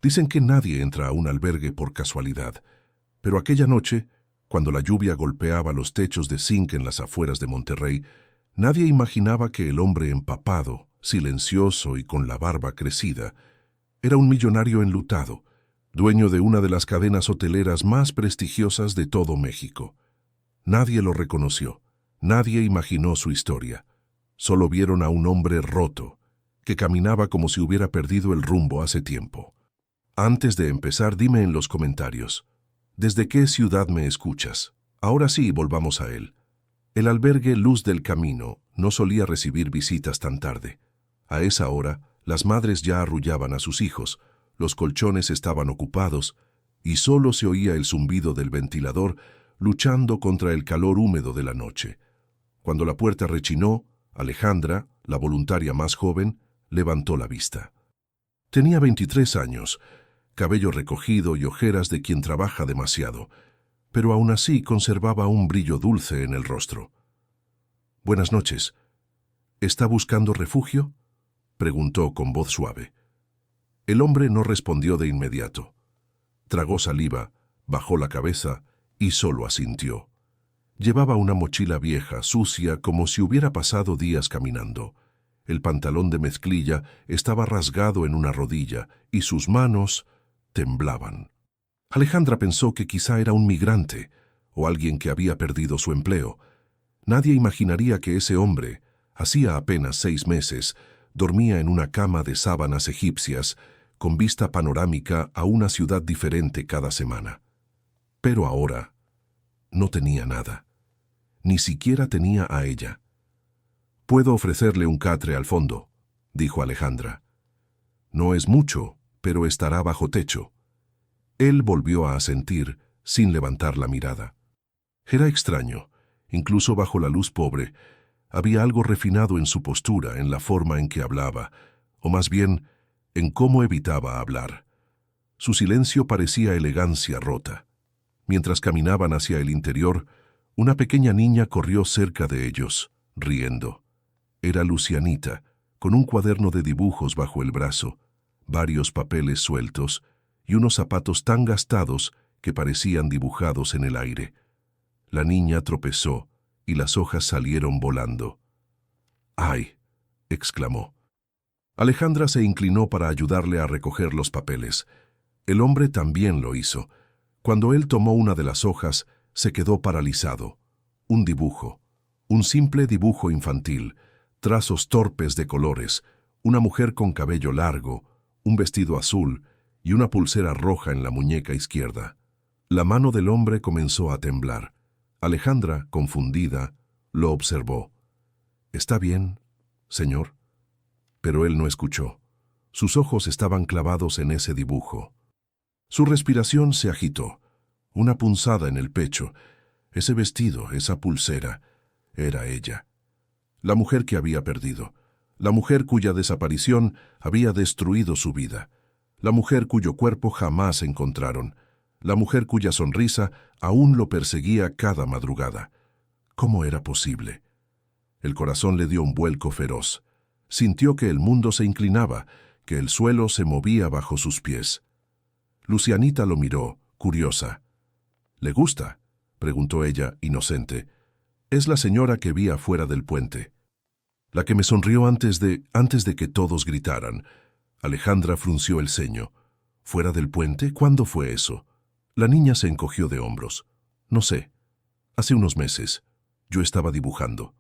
Dicen que nadie entra a un albergue por casualidad, pero aquella noche, cuando la lluvia golpeaba los techos de zinc en las afueras de Monterrey, nadie imaginaba que el hombre empapado, silencioso y con la barba crecida, era un millonario enlutado, dueño de una de las cadenas hoteleras más prestigiosas de todo México. Nadie lo reconoció, nadie imaginó su historia. Solo vieron a un hombre roto, que caminaba como si hubiera perdido el rumbo hace tiempo. Antes de empezar, dime en los comentarios, ¿desde qué ciudad me escuchas? Ahora sí, volvamos a él. El albergue Luz del Camino no solía recibir visitas tan tarde. A esa hora, las madres ya arrullaban a sus hijos, los colchones estaban ocupados y solo se oía el zumbido del ventilador luchando contra el calor húmedo de la noche. Cuando la puerta rechinó, Alejandra, la voluntaria más joven, levantó la vista. Tenía 23 años, cabello recogido y ojeras de quien trabaja demasiado, pero aún así conservaba un brillo dulce en el rostro. «Buenas noches. ¿Está buscando refugio?», preguntó con voz suave. El hombre no respondió de inmediato. Tragó saliva, bajó la cabeza y solo asintió. Llevaba una mochila vieja, sucia, como si hubiera pasado días caminando. El pantalón de mezclilla estaba rasgado en una rodilla y sus manos temblaban. Alejandra pensó que quizá era un migrante o alguien que había perdido su empleo. Nadie imaginaría que ese hombre, hacía apenas 6 meses, dormía en una cama de sábanas egipcias con vista panorámica a una ciudad diferente cada semana. Pero ahora no tenía nada. Ni siquiera tenía a ella. «Puedo ofrecerle un catre al fondo», dijo Alejandra. «No es mucho, pero estará bajo techo». Él volvió a asentir, sin levantar la mirada. Era extraño, incluso bajo la luz pobre, había algo refinado en su postura, en la forma en que hablaba, o más bien, en cómo evitaba hablar. Su silencio parecía elegancia rota. Mientras caminaban hacia el interior, una pequeña niña corrió cerca de ellos, riendo. Era Lucianita, con un cuaderno de dibujos bajo el brazo, varios papeles sueltos y unos zapatos tan gastados que parecían dibujados en el aire. La niña tropezó y las hojas salieron volando. «¡Ay!», exclamó. Alejandra se inclinó para ayudarle a recoger los papeles. El hombre también lo hizo. Cuando él tomó una de las hojas, se quedó paralizado. Un dibujo, un simple dibujo infantil, trazos torpes de colores, una mujer con cabello largo, un vestido azul y una pulsera roja en la muñeca izquierda. La mano del hombre comenzó a temblar. Alejandra, confundida, lo observó. «¿Está bien, señor?». Pero él no escuchó. Sus ojos estaban clavados en ese dibujo. Su respiración se agitó. Una punzada en el pecho. Ese vestido, esa pulsera, era ella. La mujer que había perdido. La mujer cuya desaparición había destruido su vida. La mujer cuyo cuerpo jamás encontraron. La mujer cuya sonrisa aún lo perseguía cada madrugada. ¿Cómo era posible? El corazón le dio un vuelco feroz. Sintió que el mundo se inclinaba, que el suelo se movía bajo sus pies. Lucianita lo miró, curiosa. «¿Le gusta?», preguntó ella, inocente. «Es la señora que vi afuera del puente. La que me sonrió antes de que todos gritaran». Alejandra frunció el ceño. «¿Fuera del puente? ¿Cuándo fue eso?». La niña se encogió de hombros. «No sé. Hace unos meses. Yo estaba dibujando.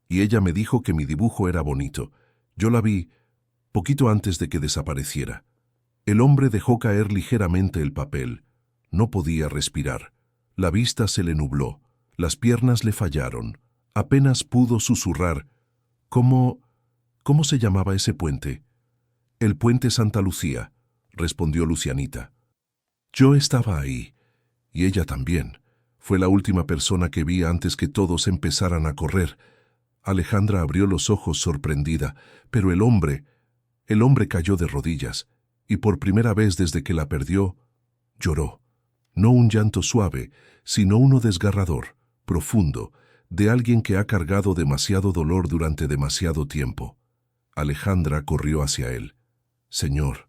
Y ella me dijo que mi dibujo era bonito. Yo la vi poquito antes de que desapareciera». El hombre dejó caer ligeramente el papel. No podía respirar. La vista se le nubló. Las piernas le fallaron. Apenas pudo susurrar. «¿Cómo se llamaba ese puente?». «El puente Santa Lucía», respondió Lucianita. «Yo estaba ahí. Y ella también. Fue la última persona que vi antes que todos empezaran a correr». Alejandra abrió los ojos sorprendida, pero el hombre cayó de rodillas, y por primera vez desde que la perdió, lloró. No un llanto suave, sino uno desgarrador, profundo, de alguien que ha cargado demasiado dolor durante demasiado tiempo. Alejandra corrió hacia él. «Señor,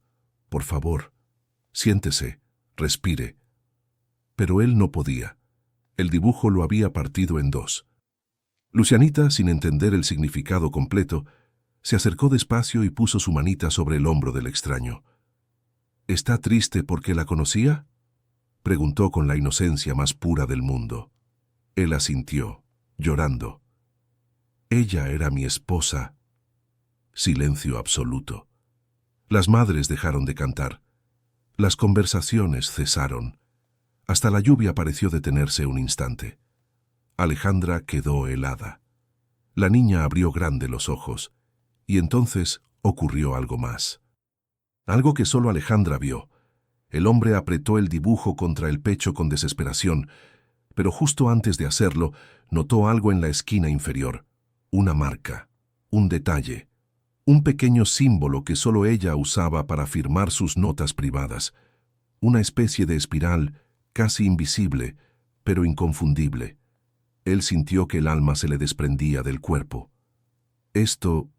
por favor, Siéntese, respire. Pero él no podía. El dibujo lo había partido en dos. Lucianita, sin entender el significado completo, se acercó despacio y puso su manita sobre el hombro del extraño. ¿Está triste porque la conocía?, preguntó con la inocencia más pura del mundo. Él asintió, llorando. Ella era mi esposa. Silencio absoluto. Las madres dejaron de cantar. Las conversaciones cesaron. Hasta la lluvia pareció detenerse un instante. Alejandra quedó helada. La niña abrió grande los ojos, y entonces ocurrió algo más. Algo que solo Alejandra vio. El hombre apretó el dibujo contra el pecho con desesperación, pero justo antes de hacerlo, notó algo en la esquina inferior. Una marca, un detalle, un pequeño símbolo que solo ella usaba para firmar sus notas privadas. Una especie de espiral, casi invisible, pero inconfundible. Él sintió que el alma se le desprendía del cuerpo. Esto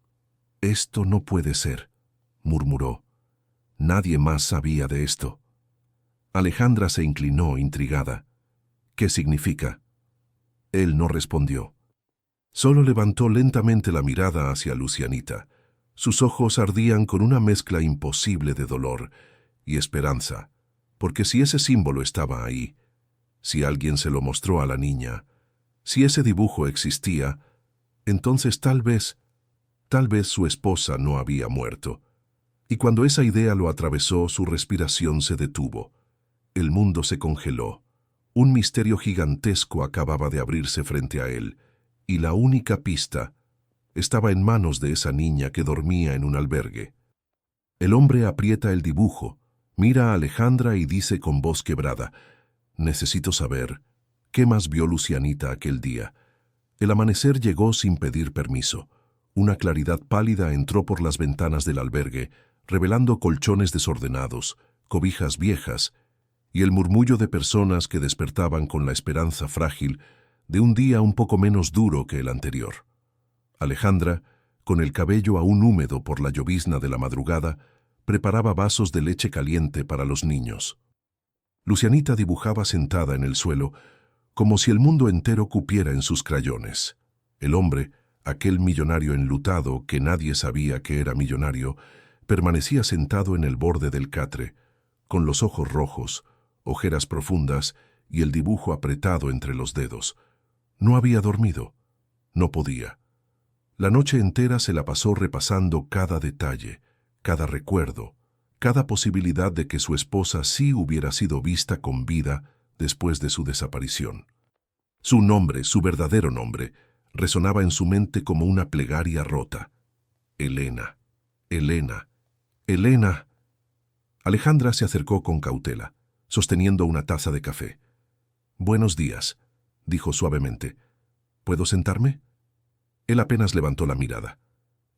no puede ser, murmuró. Nadie más sabía de esto. Alejandra se inclinó, intrigada. ¿Qué significa? Él no respondió. Solo levantó lentamente la mirada hacia Lucianita. Sus ojos ardían con una mezcla imposible de dolor y esperanza, porque si ese símbolo estaba ahí, si alguien se lo mostró a la niña, si ese dibujo existía, entonces tal vez su esposa no había muerto. Y cuando esa idea lo atravesó, su respiración se detuvo. El mundo se congeló. Un misterio gigantesco acababa de abrirse frente a él, y la única pista estaba en manos de esa niña que dormía en un albergue. El hombre aprieta el dibujo, mira a Alejandra y dice con voz quebrada: «Necesito saber, ¿qué más vio Lucianita aquel día?» El amanecer llegó sin pedir permiso. Una claridad pálida entró por las ventanas del albergue, revelando colchones desordenados, cobijas viejas, y el murmullo de personas que despertaban con la esperanza frágil de un día un poco menos duro que el anterior. Alejandra, con el cabello aún húmedo por la llovizna de la madrugada, preparaba vasos de leche caliente para los niños. Lucianita dibujaba sentada en el suelo, como si el mundo entero cupiera en sus crayones. El hombre, aquel millonario enlutado que nadie sabía que era millonario, permanecía sentado en el borde del catre, con los ojos rojos, ojeras profundas y el dibujo apretado entre los dedos. No había dormido. No podía. La noche entera se la pasó repasando cada detalle, cada recuerdo, cada posibilidad de que su esposa sí hubiera sido vista con vida después de su desaparición. Su nombre, su verdadero nombre, resonaba en su mente como una plegaria rota. Elena, Elena, Elena. Alejandra se acercó con cautela, sosteniendo una taza de café. «Buenos días», dijo suavemente. «¿Puedo sentarme?» Él apenas levantó la mirada.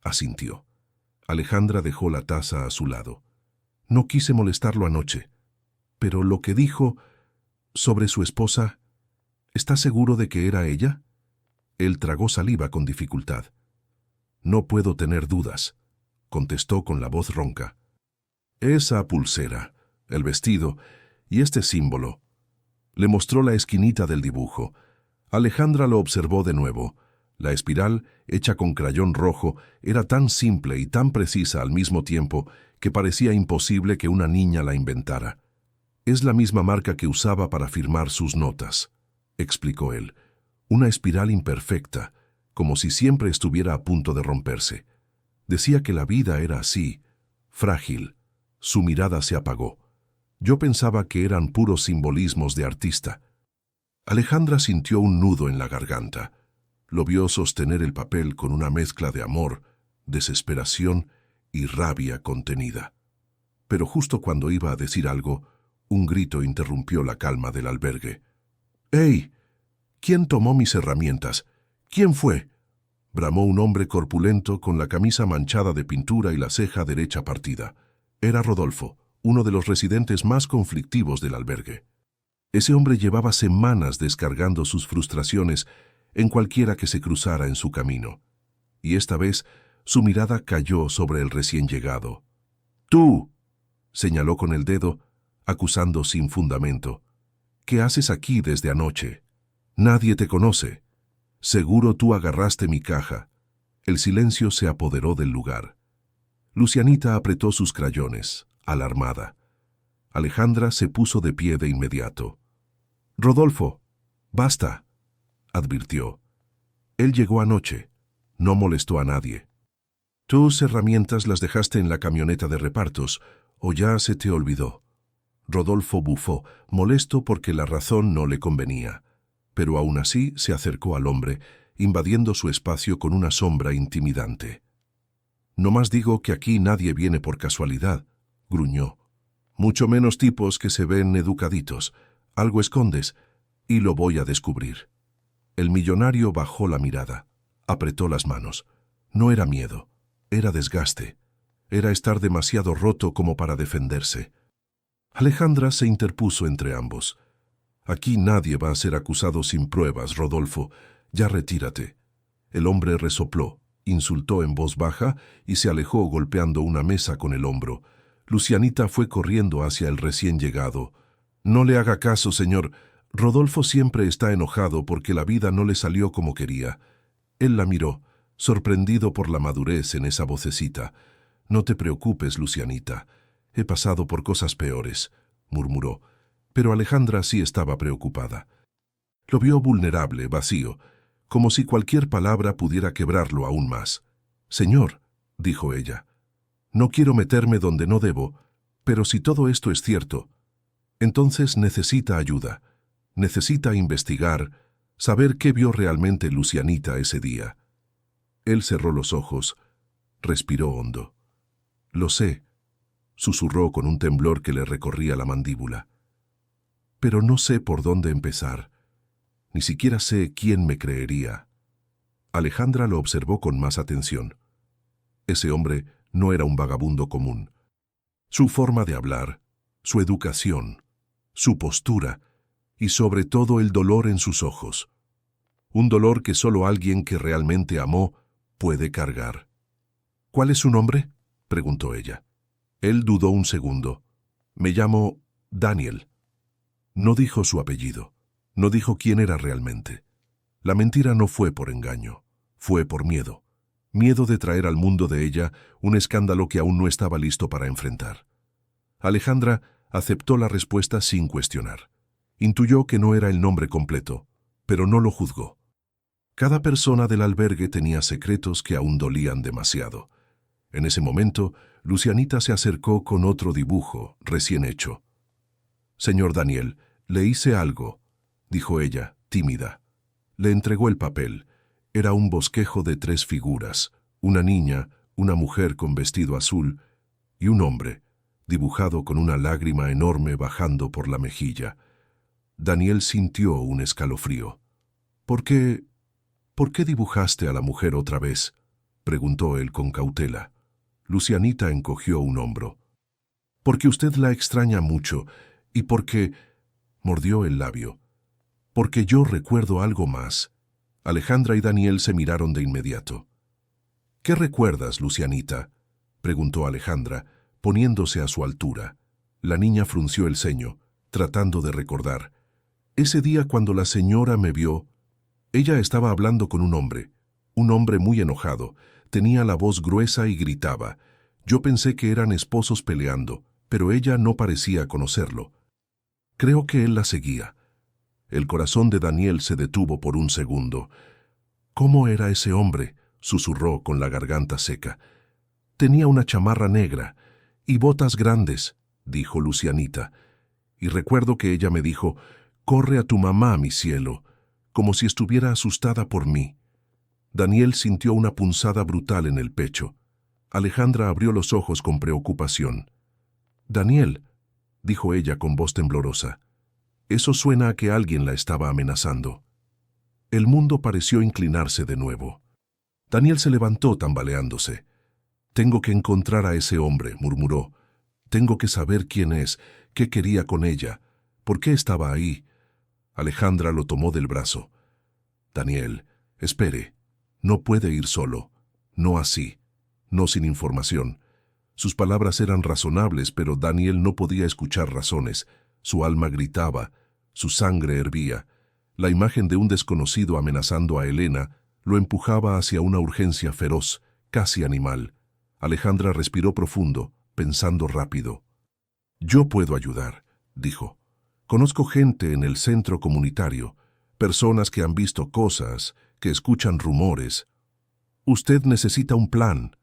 Asintió. Alejandra dejó la taza a su lado. «No quise molestarlo anoche, pero lo que dijo sobre su esposa, ¿está seguro de que era ella?» Él tragó saliva con dificultad. «No puedo tener dudas», contestó con la voz ronca. «Esa pulsera, el vestido y este símbolo». Le mostró la esquinita del dibujo. Alejandra lo observó de nuevo. La espiral, hecha con crayón rojo, era tan simple y tan precisa al mismo tiempo que parecía imposible que una niña la inventara. «Es la misma marca que usaba para firmar sus notas», explicó él. «Una espiral imperfecta, como si siempre estuviera a punto de romperse. Decía que la vida era así, frágil». Su mirada se apagó. Yo pensaba que eran puros simbolismos de artista. Alejandra sintió un nudo en la garganta. Lo vio sostener el papel con una mezcla de amor, desesperación y rabia contenida. Pero justo cuando iba a decir algo, un grito interrumpió la calma del albergue. «¡Ey! ¿Quién tomó mis herramientas? ¿Quién fue?», bramó un hombre corpulento con la camisa manchada de pintura y la ceja derecha partida. Era Rodolfo, uno de los residentes más conflictivos del albergue. Ese hombre llevaba semanas descargando sus frustraciones en cualquiera que se cruzara en su camino. Y esta vez su mirada cayó sobre el recién llegado. «Tú», señaló con el dedo, acusando sin fundamento. ¿Qué haces aquí desde anoche? Nadie te conoce. Seguro tú agarraste mi caja. El silencio se apoderó del lugar. Lucianita apretó sus crayones, alarmada. Alejandra se puso de pie de inmediato. «Rodolfo, basta», advirtió. «Él llegó anoche. No molestó a nadie. Tus herramientas las dejaste en la camioneta de repartos, o ya se te olvidó». Rodolfo bufó, molesto porque la razón no le convenía, pero aún así se acercó al hombre, invadiendo su espacio con una sombra intimidante. «No más digo que aquí nadie viene por casualidad», gruñó. «Mucho menos tipos que se ven educaditos. Algo escondes, y lo voy a descubrir». El millonario bajó la mirada, apretó las manos. No era miedo, era desgaste. Era estar demasiado roto como para defenderse. Alejandra se interpuso entre ambos. «Aquí nadie va a ser acusado sin pruebas, Rodolfo. Ya retírate». El hombre resopló, insultó en voz baja y se alejó golpeando una mesa con el hombro. Lucianita fue corriendo hacia el recién llegado. «No le haga caso, señor. Rodolfo siempre está enojado porque la vida no le salió como quería». Él la miró, sorprendido por la madurez en esa vocecita. «No te preocupes, Lucianita. He pasado por cosas peores», murmuró. Pero Alejandra sí estaba preocupada. Lo vio vulnerable, vacío, como si cualquier palabra pudiera quebrarlo aún más. «Señor», dijo ella, «no quiero meterme donde no debo, pero si todo esto es cierto, entonces necesita ayuda. Necesita investigar, saber qué vio realmente Lucianita ese día». Él cerró los ojos, respiró hondo. «Lo sé», susurró con un temblor que le recorría la mandíbula. «Pero no sé por dónde empezar. Ni siquiera sé quién me creería». Alejandra lo observó con más atención. Ese hombre no era un vagabundo común. Su forma de hablar, su educación, su postura y sobre todo el dolor en sus ojos. Un dolor que solo alguien que realmente amó puede cargar. «¿Cuál es su nombre?», preguntó ella. Él dudó un segundo. «Me llamo Daniel». No dijo su apellido. No dijo quién era realmente. La mentira no fue por engaño. Fue por miedo. Miedo de traer al mundo de ella un escándalo que aún no estaba listo para enfrentar. Alejandra aceptó la respuesta sin cuestionar. Intuyó que no era el nombre completo, pero no lo juzgó. Cada persona del albergue tenía secretos que aún dolían demasiado. En ese momento, Lucianita se acercó con otro dibujo, recién hecho. «Señor Daniel, le hice algo», dijo ella, tímida. Le entregó el papel. Era un bosquejo de 3 figuras, una niña, una mujer con vestido azul y un hombre, dibujado con una lágrima enorme bajando por la mejilla. Daniel sintió un escalofrío. «¿Por qué dibujaste a la mujer otra vez?», preguntó él con cautela. Lucianita encogió un hombro. «Porque usted la extraña mucho y porque…», mordió el labio. «Porque yo recuerdo algo más». Alejandra y Daniel se miraron de inmediato. «¿Qué recuerdas, Lucianita?», preguntó Alejandra, poniéndose a su altura. La niña frunció el ceño, tratando de recordar. «Ese día cuando la señora me vio, ella estaba hablando con un hombre muy enojado. Tenía la voz gruesa y gritaba. Yo pensé que eran esposos peleando, pero ella no parecía conocerlo. Creo que él la seguía». El corazón de Daniel se detuvo por un segundo. «¿Cómo era ese hombre?», susurró con la garganta seca. «Tenía una chamarra negra y botas grandes», dijo Lucianita. «Y recuerdo que ella me dijo, corre a tu mamá, mi cielo», como si estuviera asustada por mí. Daniel sintió una punzada brutal en el pecho. Alejandra abrió los ojos con preocupación. «Daniel», dijo ella con voz temblorosa, «eso suena a que alguien la estaba amenazando». El mundo pareció inclinarse de nuevo. Daniel se levantó tambaleándose. «Tengo que encontrar a ese hombre», murmuró. «Tengo que saber quién es, qué quería con ella, por qué estaba ahí». Alejandra lo tomó del brazo. «Daniel, espere. No puede ir solo. No así. No sin información. Sus palabras eran razonables, pero Daniel no podía escuchar razones. Su alma gritaba, su sangre hervía. La imagen de un desconocido amenazando a Elena lo empujaba hacia una urgencia feroz, casi animal. Alejandra respiró profundo, pensando rápido. «Yo puedo ayudar», dijo. «Conozco gente en el centro comunitario, personas que han visto cosas, que escuchan rumores. Usted necesita un plan,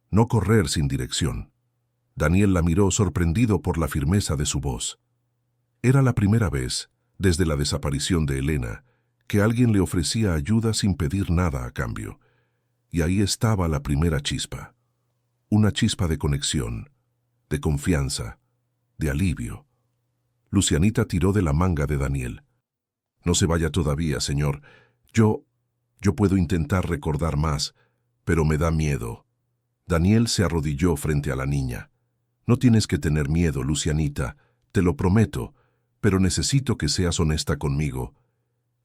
no correr sin dirección». Daniel la miró sorprendido por la firmeza de su voz. Era la primera vez, desde la desaparición de Elena, que alguien le ofrecía ayuda sin pedir nada a cambio. Y ahí estaba la primera chispa. Una chispa de conexión, de confianza, de alivio. Lucianita tiró de la manga de Daniel. «No se vaya todavía, señor. Yo puedo intentar recordar más, pero me da miedo». Daniel se arrodilló frente a la niña. «No tienes que tener miedo, Lucianita, te lo prometo, pero necesito que seas honesta conmigo.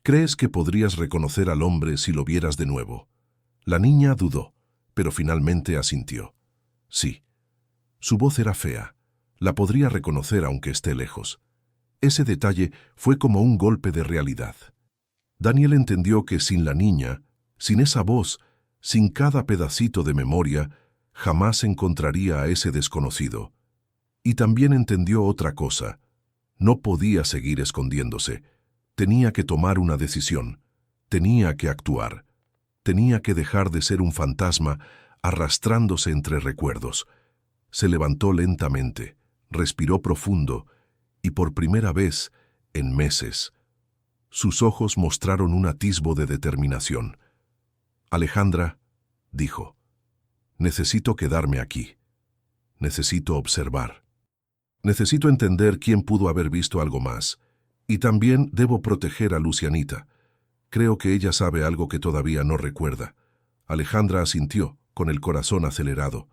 ¿Crees que podrías reconocer al hombre si lo vieras de nuevo?» La niña dudó, pero finalmente asintió. Sí. Su voz era fea. La podría reconocer aunque esté lejos. Ese detalle fue como un golpe de realidad. Daniel entendió que sin la niña, sin esa voz, sin cada pedacito de memoria, jamás encontraría a ese desconocido. Y también entendió otra cosa. No podía seguir escondiéndose. Tenía que tomar una decisión. Tenía que actuar. Tenía que dejar de ser un fantasma arrastrándose entre recuerdos. Se levantó lentamente, respiró profundo y por primera vez en meses. Sus ojos mostraron un atisbo de determinación. «Alejandra», dijo, «necesito quedarme aquí. Necesito observar. Necesito entender quién pudo haber visto algo más. Y también debo proteger a Lucianita. Creo que ella sabe algo que todavía no recuerda». Alejandra asintió, con el corazón acelerado.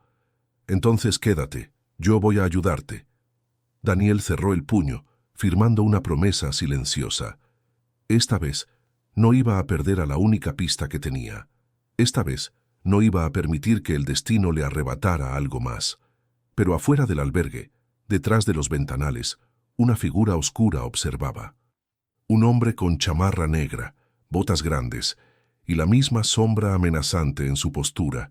«Entonces quédate, yo voy a ayudarte». Daniel cerró el puño, firmando una promesa silenciosa. Esta vez no iba a perder a la única pista que tenía. Esta vez no iba a permitir que el destino le arrebatara algo más. Pero afuera del albergue, detrás de los ventanales, una figura oscura observaba. Un hombre con chamarra negra, botas grandes y la misma sombra amenazante en su postura.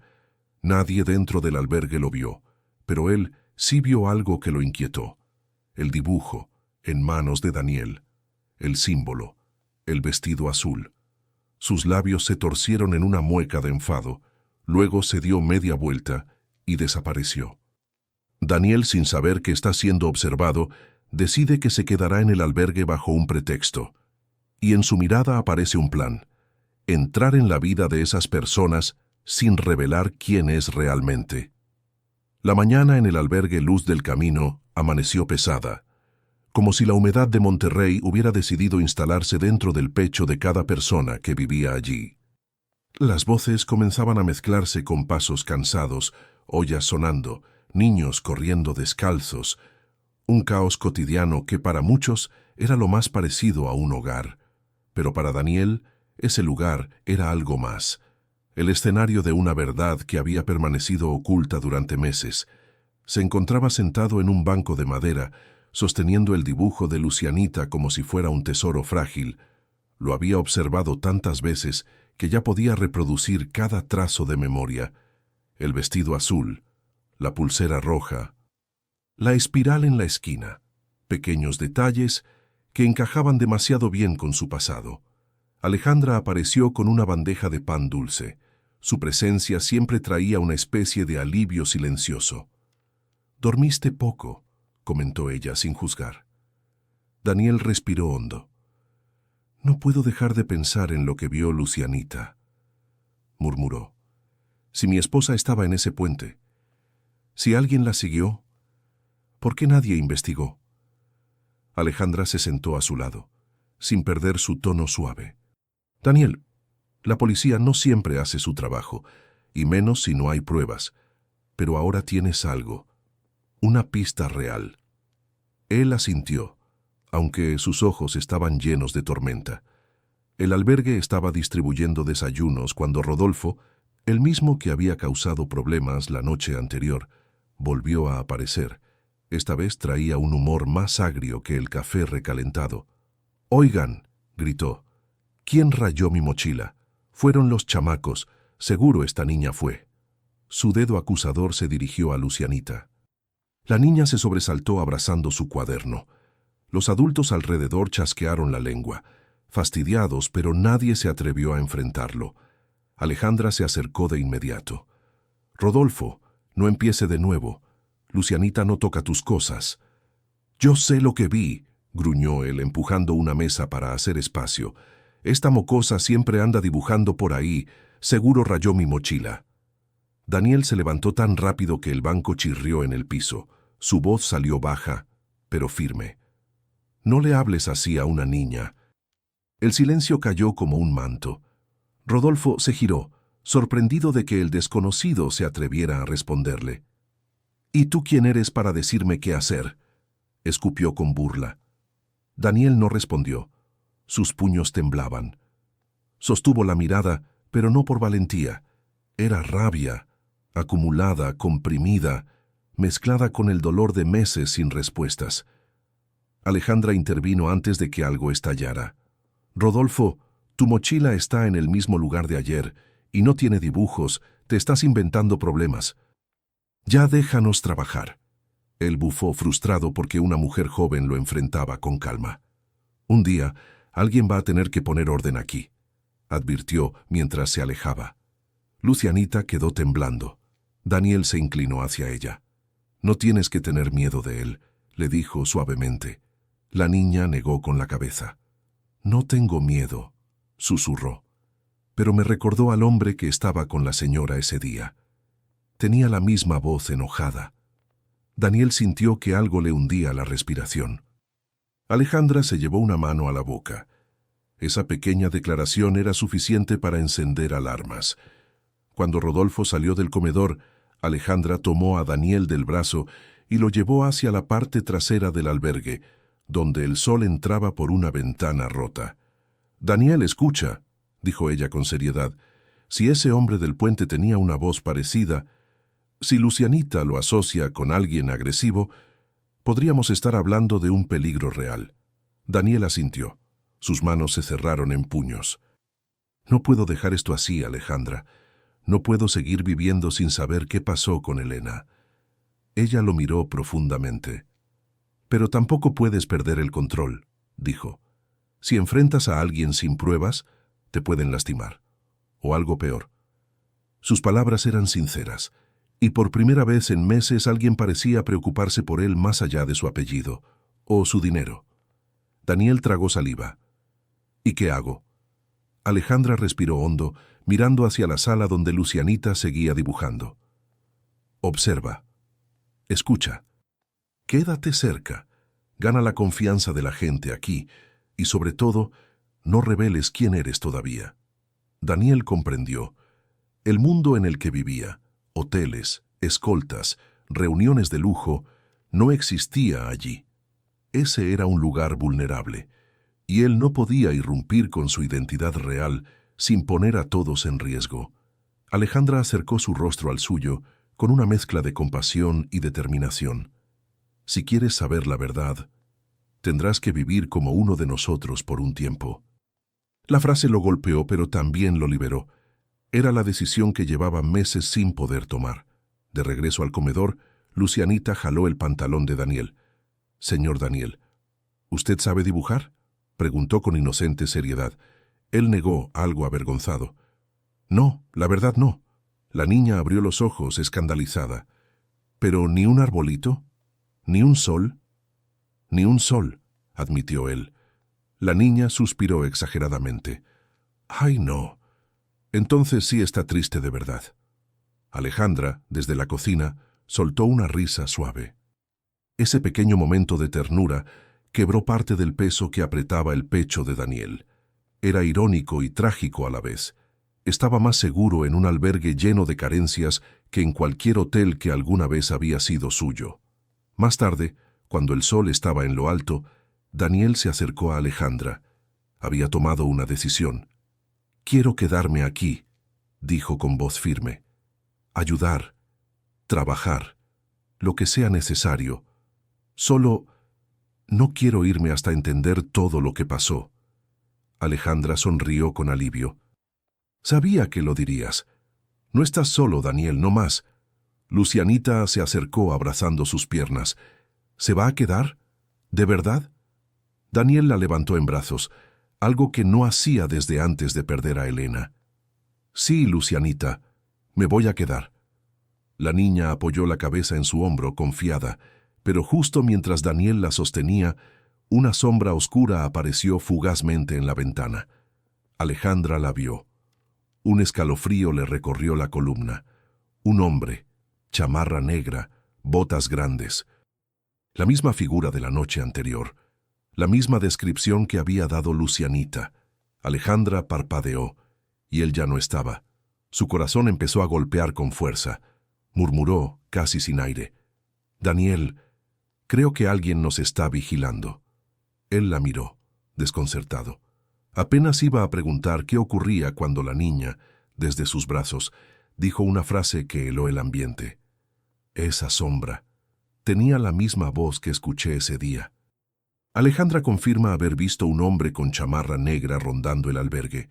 Nadie dentro del albergue lo vio, pero él sí vio algo que lo inquietó. El dibujo, en manos de Daniel. El símbolo, el vestido azul. Sus labios se torcieron en una mueca de enfado, luego se dio media vuelta y desapareció. Daniel, sin saber que está siendo observado, decide que se quedará en el albergue bajo un pretexto. Y en su mirada aparece un plan: entrar en la vida de esas personas sin revelar quién es realmente. La mañana en el albergue Luz del Camino amaneció pesada, como si la humedad de Monterrey hubiera decidido instalarse dentro del pecho de cada persona que vivía allí. Las voces comenzaban a mezclarse con pasos cansados, ollas sonando, niños corriendo descalzos, un caos cotidiano que para muchos era lo más parecido a un hogar. Pero para Daniel, ese lugar era algo más. El escenario de una verdad que había permanecido oculta durante meses. Se encontraba sentado en un banco de madera, sosteniendo el dibujo de Lucianita como si fuera un tesoro frágil. Lo había observado tantas veces que ya podía reproducir cada trazo de memoria. El vestido azul, la pulsera roja, la espiral en la esquina, pequeños detalles que encajaban demasiado bien con su pasado. Alejandra apareció con una bandeja de pan dulce. Su presencia siempre traía una especie de alivio silencioso. «Dormiste poco», comentó ella sin juzgar. Daniel respiró hondo. «No puedo dejar de pensar en lo que vio Lucianita», murmuró. «Si mi esposa estaba en ese puente, si alguien la siguió, ¿por qué nadie investigó?» Alejandra se sentó a su lado, sin perder su tono suave. «Daniel, la policía no siempre hace su trabajo, y menos si no hay pruebas. Pero ahora tienes algo, una pista real». Él asintió, aunque sus ojos estaban llenos de tormenta. El albergue estaba distribuyendo desayunos cuando Rodolfo, el mismo que había causado problemas la noche anterior, volvió a aparecer. Esta vez traía un humor más agrio que el café recalentado. «Oigan», gritó, «¿quién rayó mi mochila? Fueron los chamacos. Seguro esta niña fue». Su dedo acusador se dirigió a Lucianita. La niña se sobresaltó abrazando su cuaderno. Los adultos alrededor chasquearon la lengua, fastidiados, pero nadie se atrevió a enfrentarlo. Alejandra se acercó de inmediato. «Rodolfo, no empiece de nuevo. Lucianita no toca tus cosas». «Yo sé lo que vi», gruñó él, empujando una mesa para hacer espacio. «Esta mocosa siempre anda dibujando por ahí. Seguro rayó mi mochila». Daniel se levantó tan rápido que el banco chirrió en el piso. Su voz salió baja, pero firme. «No le hables así a una niña». El silencio cayó como un manto. Rodolfo se giró, sorprendido de que el desconocido se atreviera a responderle. «¿Y tú quién eres para decirme qué hacer?», escupió con burla. Daniel no respondió. Sus puños temblaban. Sostuvo la mirada, pero no por valentía. Era rabia, acumulada, comprimida, mezclada con el dolor de meses sin respuestas. Alejandra intervino antes de que algo estallara. «Rodolfo, tu mochila está en el mismo lugar de ayer y no tiene dibujos, te estás inventando problemas. Ya déjanos trabajar». Él bufó frustrado porque una mujer joven lo enfrentaba con calma. «Un día, alguien va a tener que poner orden aquí», advirtió mientras se alejaba. Lucianita quedó temblando. Daniel se inclinó hacia ella. «No tienes que tener miedo de él», le dijo suavemente. La niña negó con la cabeza. «No tengo miedo», susurró. Pero me recordó al hombre que estaba con la señora ese día. Tenía la misma voz enojada. Daniel sintió que algo le hundía la respiración. Alejandra se llevó una mano a la boca. Esa pequeña declaración era suficiente para encender alarmas. Cuando Rodolfo salió del comedor, Alejandra tomó a Daniel del brazo y lo llevó hacia la parte trasera del albergue, donde el sol entraba por una ventana rota. «Daniel, escucha», dijo ella con seriedad. «Si ese hombre del puente tenía una voz parecida, si Lucianita lo asocia con alguien agresivo, podríamos estar hablando de un peligro real». Daniel asintió. Sus manos se cerraron en puños. «No puedo dejar esto así, Alejandra. No puedo seguir viviendo sin saber qué pasó con Elena». Ella lo miró profundamente. «Pero tampoco puedes perder el control», dijo. «Si enfrentas a alguien sin pruebas, te pueden lastimar. O algo peor». Sus palabras eran sinceras, y por primera vez en meses alguien parecía preocuparse por él más allá de su apellido, o su dinero. Daniel tragó saliva. «¿Y qué hago?». Alejandra respiró hondo, mirando hacia la sala donde Lucianita seguía dibujando. «Observa. Escucha. Quédate cerca. Gana la confianza de la gente aquí, y sobre todo, no reveles quién eres todavía». Daniel comprendió. El mundo en el que vivía, hoteles, escoltas, reuniones de lujo, no existía allí. Ese era un lugar vulnerable, y él no podía irrumpir con su identidad real sin poner a todos en riesgo. Alejandra acercó su rostro al suyo con una mezcla de compasión y determinación. «Si quieres saber la verdad, tendrás que vivir como uno de nosotros por un tiempo». La frase lo golpeó, pero también lo liberó. Era la decisión que llevaba meses sin poder tomar. De regreso al comedor, Lucianita jaló el pantalón de Daniel. «Señor Daniel, ¿usted sabe dibujar?», preguntó con inocente seriedad. Él negó, algo avergonzado. «No, la verdad no». La niña abrió los ojos, escandalizada. «¿Pero ni un arbolito? ¿Ni un sol?». «Ni un sol», admitió él. La niña suspiró exageradamente. «Ay, no. Entonces sí está triste de verdad». Alejandra, desde la cocina, soltó una risa suave. Ese pequeño momento de ternura quebró parte del peso que apretaba el pecho de Daniel. Era irónico y trágico a la vez. Estaba más seguro en un albergue lleno de carencias que en cualquier hotel que alguna vez había sido suyo. Más tarde, cuando el sol estaba en lo alto, Daniel se acercó a Alejandra. Había tomado una decisión. «Quiero quedarme aquí», dijo con voz firme. «Ayudar, trabajar, lo que sea necesario. Solo no quiero irme hasta entender todo lo que pasó. Alejandra sonrió con alivio. Sabía que lo dirías. No estás solo, Daniel, no más. Lucianita se acercó abrazando sus piernas. ¿Se va a quedar? ¿De verdad? Daniel la levantó en brazos, algo que no hacía desde antes de perder a Elena. Sí, Lucianita, me voy a quedar. La niña apoyó la cabeza en su hombro, confiada, pero justo mientras Daniel la sostenía, una sombra oscura apareció fugazmente en la ventana. Alejandra la vio. Un escalofrío le recorrió la columna. Un hombre, chamarra negra, botas grandes. La misma figura de la noche anterior. La misma descripción que había dado Lucianita. Alejandra parpadeó, y él ya no estaba. Su corazón empezó a golpear con fuerza. Murmuró, casi sin aire: «Daniel, creo que alguien nos está vigilando». Él la miró, desconcertado. Apenas iba a preguntar qué ocurría cuando la niña, desde sus brazos, dijo una frase que heló el ambiente. Esa sombra tenía la misma voz que escuché ese día. Alejandra confirma haber visto un hombre con chamarra negra rondando el albergue,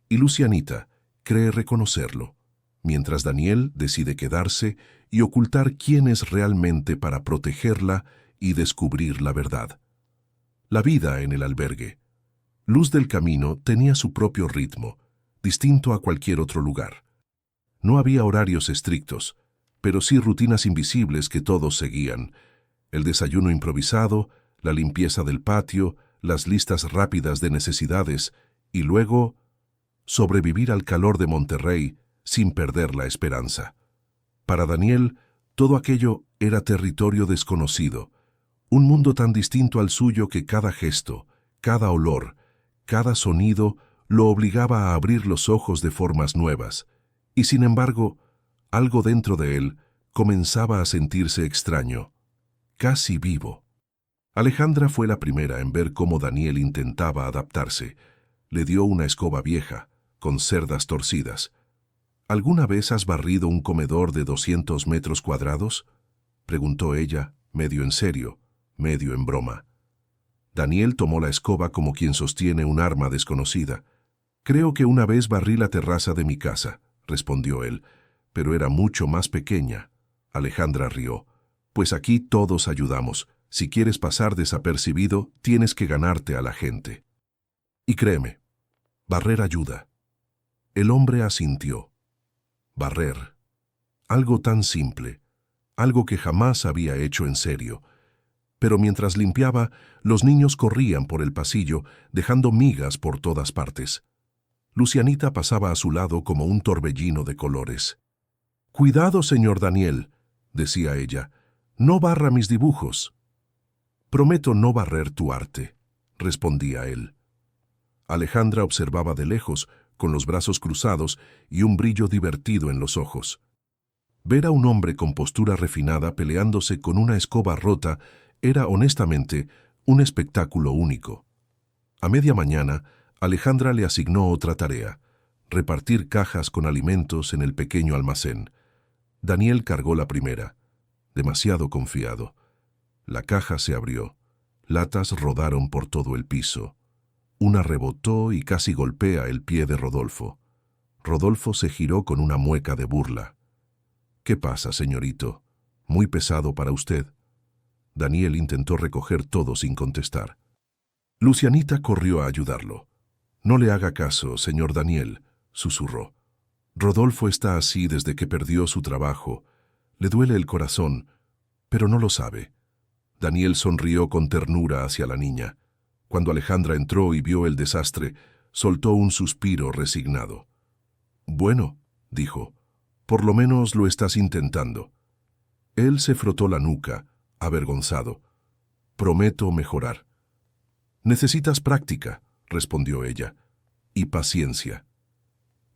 y Lucianita cree reconocerlo, mientras Daniel decide quedarse y ocultar quién es realmente para protegerla y descubrir la verdad. La vida en el albergue. Luz del Camino tenía su propio ritmo, distinto a cualquier otro lugar. No había horarios estrictos, pero sí rutinas invisibles que todos seguían. El desayuno improvisado, la limpieza del patio, las listas rápidas de necesidades y luego sobrevivir al calor de Monterrey sin perder la esperanza. Para Daniel, todo aquello era territorio desconocido, un mundo tan distinto al suyo que cada gesto, cada olor, cada sonido lo obligaba a abrir los ojos de formas nuevas, y sin embargo, algo dentro de él comenzaba a sentirse extraño, casi vivo. Alejandra fue la primera en ver cómo Daniel intentaba adaptarse. Le dio una escoba vieja, con cerdas torcidas. ¿Alguna vez has barrido un comedor de 200 metros cuadrados? Preguntó ella, medio en serio, medio en broma. Daniel tomó la escoba como quien sostiene un arma desconocida. Creo que una vez barrí la terraza de mi casa, respondió él, pero era mucho más pequeña. Alejandra rió. Pues aquí todos ayudamos. Si quieres pasar desapercibido, tienes que ganarte a la gente. Y créeme, barrer ayuda. El hombre asintió. Barrer. Algo tan simple, algo que jamás había hecho en serio. Pero mientras limpiaba, los niños corrían por el pasillo, dejando migas por todas partes. Lucianita pasaba a su lado como un torbellino de colores. «Cuidado, señor Daniel», decía ella, «no barra mis dibujos». «Prometo no barrer tu arte», respondía él. Alejandra observaba de lejos, con los brazos cruzados y un brillo divertido en los ojos. Ver a un hombre con postura refinada peleándose con una escoba rota era, honestamente, un espectáculo único. A media mañana, Alejandra le asignó otra tarea: repartir cajas con alimentos en el pequeño almacén. Daniel cargó la primera, demasiado confiado. La caja se abrió. Latas rodaron por todo el piso. Una rebotó y casi golpea el pie de Rodolfo. Rodolfo se giró con una mueca de burla. «¿Qué pasa, señorito? Muy pesado para usted». Daniel intentó recoger todo sin contestar. Lucianita corrió a ayudarlo. «No le haga caso, señor Daniel», susurró. «Rodolfo está así desde que perdió su trabajo. Le duele el corazón, pero no lo sabe». Daniel sonrió con ternura hacia la niña. Cuando Alejandra entró y vio el desastre, soltó un suspiro resignado. «Bueno», dijo, «por lo menos lo estás intentando». Él se frotó la nuca, avergonzado. «Prometo mejorar». «Necesitas práctica», respondió ella, «y paciencia».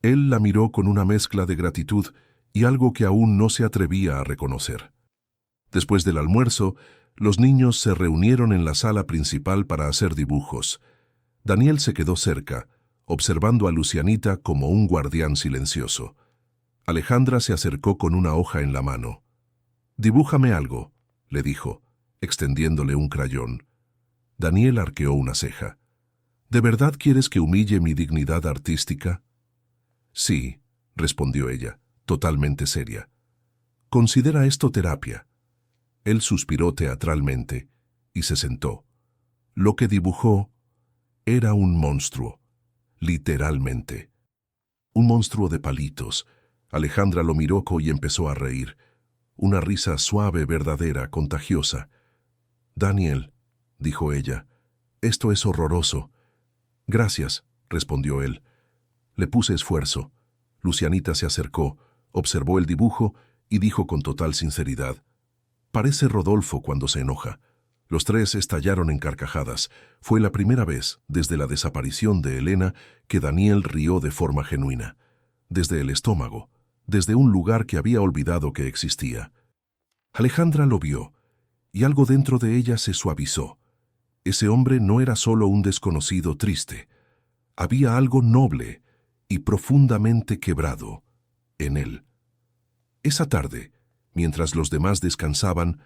Él la miró con una mezcla de gratitud y algo que aún no se atrevía a reconocer. Después del almuerzo, los niños se reunieron en la sala principal para hacer dibujos. Daniel se quedó cerca, observando a Lucianita como un guardián silencioso. Alejandra se acercó con una hoja en la mano. «Dibújame algo», le dijo, extendiéndole un crayón. Daniel arqueó una ceja. «¿De verdad quieres que humille mi dignidad artística?» «Sí», respondió ella, totalmente seria. «Considera esto terapia». Él suspiró teatralmente y se sentó. Lo que dibujó era un monstruo, literalmente. Un monstruo de palitos. Alejandra lo miró y empezó a reír. Una risa suave, verdadera, contagiosa. «Daniel», dijo ella, «esto es horroroso». «Gracias», respondió él. Le puse esfuerzo. Lucianita se acercó, observó el dibujo y dijo con total sinceridad: «Parece Rodolfo cuando se enoja». Los tres estallaron en carcajadas. Fue la primera vez, desde la desaparición de Elena, que Daniel rió de forma genuina. Desde el estómago, desde un lugar que había olvidado que existía. Alejandra lo vio, y algo dentro de ella se suavizó. Ese hombre no era solo un desconocido triste. Había algo noble y profundamente quebrado en él. Esa tarde, mientras los demás descansaban,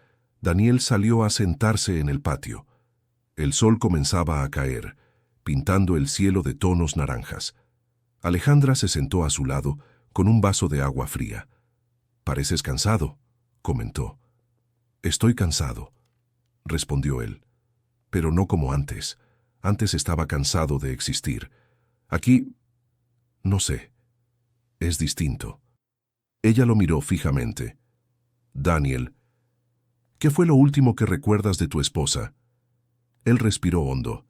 Daniel salió a sentarse en el patio. El sol comenzaba a caer, pintando el cielo de tonos naranjas. Alejandra se sentó a su lado con un vaso de agua fría. «Pareces cansado», comentó. «Estoy cansado», respondió él. «Pero no como antes. Antes estaba cansado de existir. Aquí, no sé, es distinto». Ella lo miró fijamente. «Daniel, ¿qué fue lo último que recuerdas de tu esposa?» Él respiró hondo.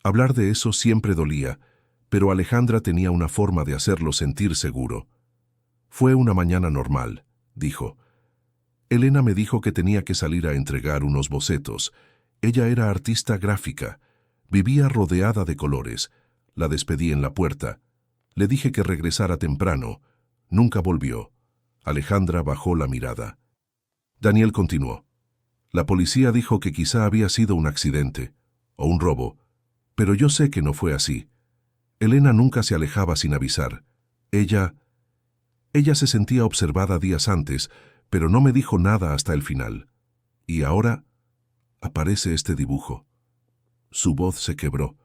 Hablar de eso siempre dolía, pero Alejandra tenía una forma de hacerlo sentir seguro. «Fue una mañana normal», dijo. «Elena me dijo que tenía que salir a entregar unos bocetos. Ella era artista gráfica. Vivía rodeada de colores. La despedí en la puerta. Le dije que regresara temprano. Nunca volvió». Alejandra bajó la mirada. Daniel continuó. «La policía dijo que quizá había sido un accidente o un robo, pero yo sé que no fue así. Elena nunca se alejaba sin avisar. Ella se sentía observada días antes, pero no me dijo nada hasta el final. Y ahora aparece este dibujo». Su voz se quebró.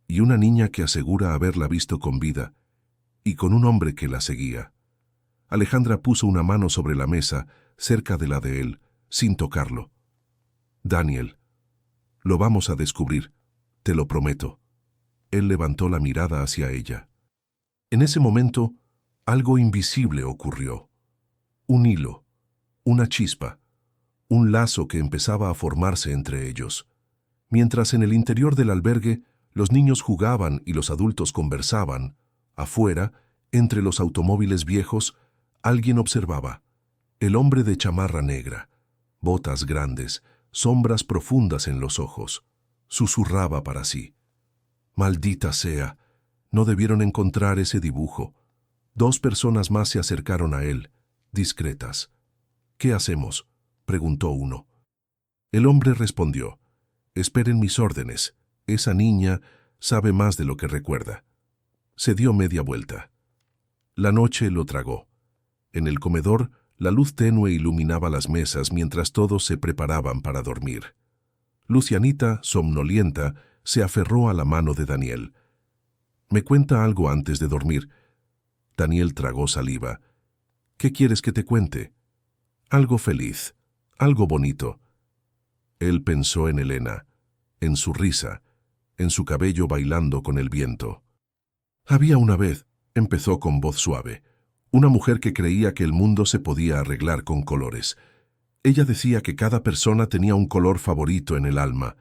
«Y una niña que asegura haberla visto con vida, y con un hombre que la seguía». Alejandra puso una mano sobre la mesa, cerca de la de él, sin tocarlo. «Daniel, lo vamos a descubrir, te lo prometo». Él levantó la mirada hacia ella. En ese momento, algo invisible ocurrió. Un hilo, una chispa, un lazo que empezaba a formarse entre ellos. Mientras en el interior del albergue los niños jugaban y los adultos conversaban, afuera, entre los automóviles viejos, alguien observaba. El hombre de chamarra negra, botas grandes, sombras profundas en los ojos, susurraba para sí. «Maldita sea, no debieron encontrar ese dibujo». 2 personas más se acercaron a él, discretas. «¿Qué hacemos?», preguntó uno. El hombre respondió: «Esperen mis órdenes. Esa niña sabe más de lo que recuerda». Se dio media vuelta. La noche lo tragó. En el comedor, la luz tenue iluminaba las mesas mientras todos se preparaban para dormir. Lucianita, somnolienta, se aferró a la mano de Daniel. «¿Me cuenta algo antes de dormir?» Daniel tragó saliva. «¿Qué quieres que te cuente?» «Algo feliz, algo bonito». Él pensó en Elena, en su risa, en su cabello bailando con el viento. «Había una vez», empezó con voz suave, «una mujer que creía que el mundo se podía arreglar con colores. Ella decía que cada persona tenía un color favorito en el alma,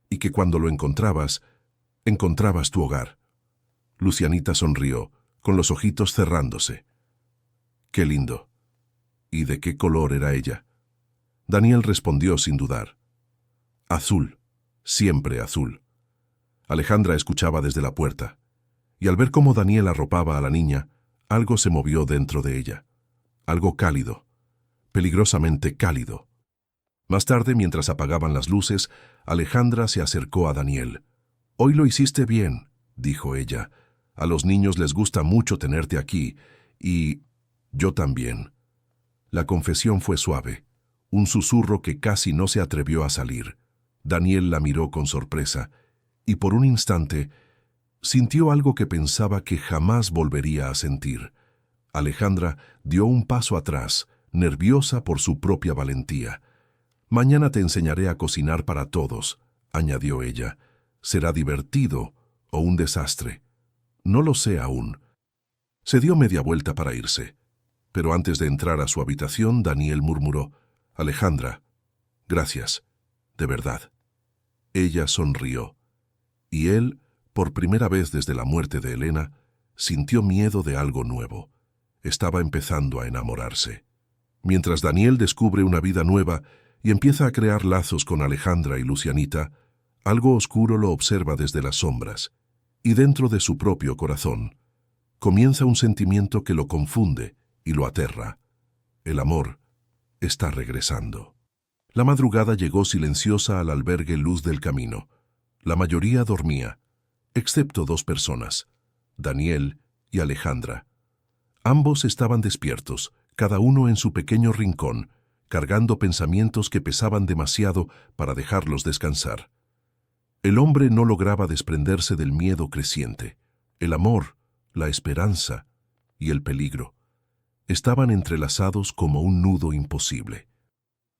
y que cuando lo encontrabas tu hogar». Lucianita sonrió, con los ojitos cerrándose. «Qué lindo». «¿Y de qué color era ella?» Daniel respondió sin dudar. «Azul, siempre azul». Alejandra escuchaba desde la puerta, y al ver cómo Daniel arropaba a la niña, algo se movió dentro de ella. Algo cálido, peligrosamente cálido. Más tarde, mientras apagaban las luces, Alejandra se acercó a Daniel. «Hoy lo hiciste bien», dijo ella. «A los niños les gusta mucho tenerte aquí, y yo también». La confesión fue suave, un susurro que casi no se atrevió a salir. Daniel la miró con sorpresa, y por un instante sintió algo que pensaba que jamás volvería a sentir. Alejandra dio un paso atrás, nerviosa por su propia valentía. «Mañana te enseñaré a cocinar para todos», añadió ella. «Será divertido o un desastre. No lo sé aún». Se dio media vuelta para irse, pero antes de entrar a su habitación, Daniel murmuró: «Alejandra, gracias, de verdad». Ella sonrió, y él, por primera vez desde la muerte de Elena, sintió miedo de algo nuevo. Estaba empezando a enamorarse. Mientras Daniel descubre una vida nueva y empieza a crear lazos con Alejandra y Lucianita, algo oscuro lo observa desde las sombras, y dentro de su propio corazón comienza un sentimiento que lo confunde y lo aterra. El amor está regresando. La madrugada llegó silenciosa al albergue Luz del Camino. La mayoría dormía, excepto 2 personas, Daniel y Alejandra. Ambos estaban despiertos, cada uno en su pequeño rincón, cargando pensamientos que pesaban demasiado para dejarlos descansar. El hombre no lograba desprenderse del miedo creciente. El amor, la esperanza y el peligro estaban entrelazados como un nudo imposible.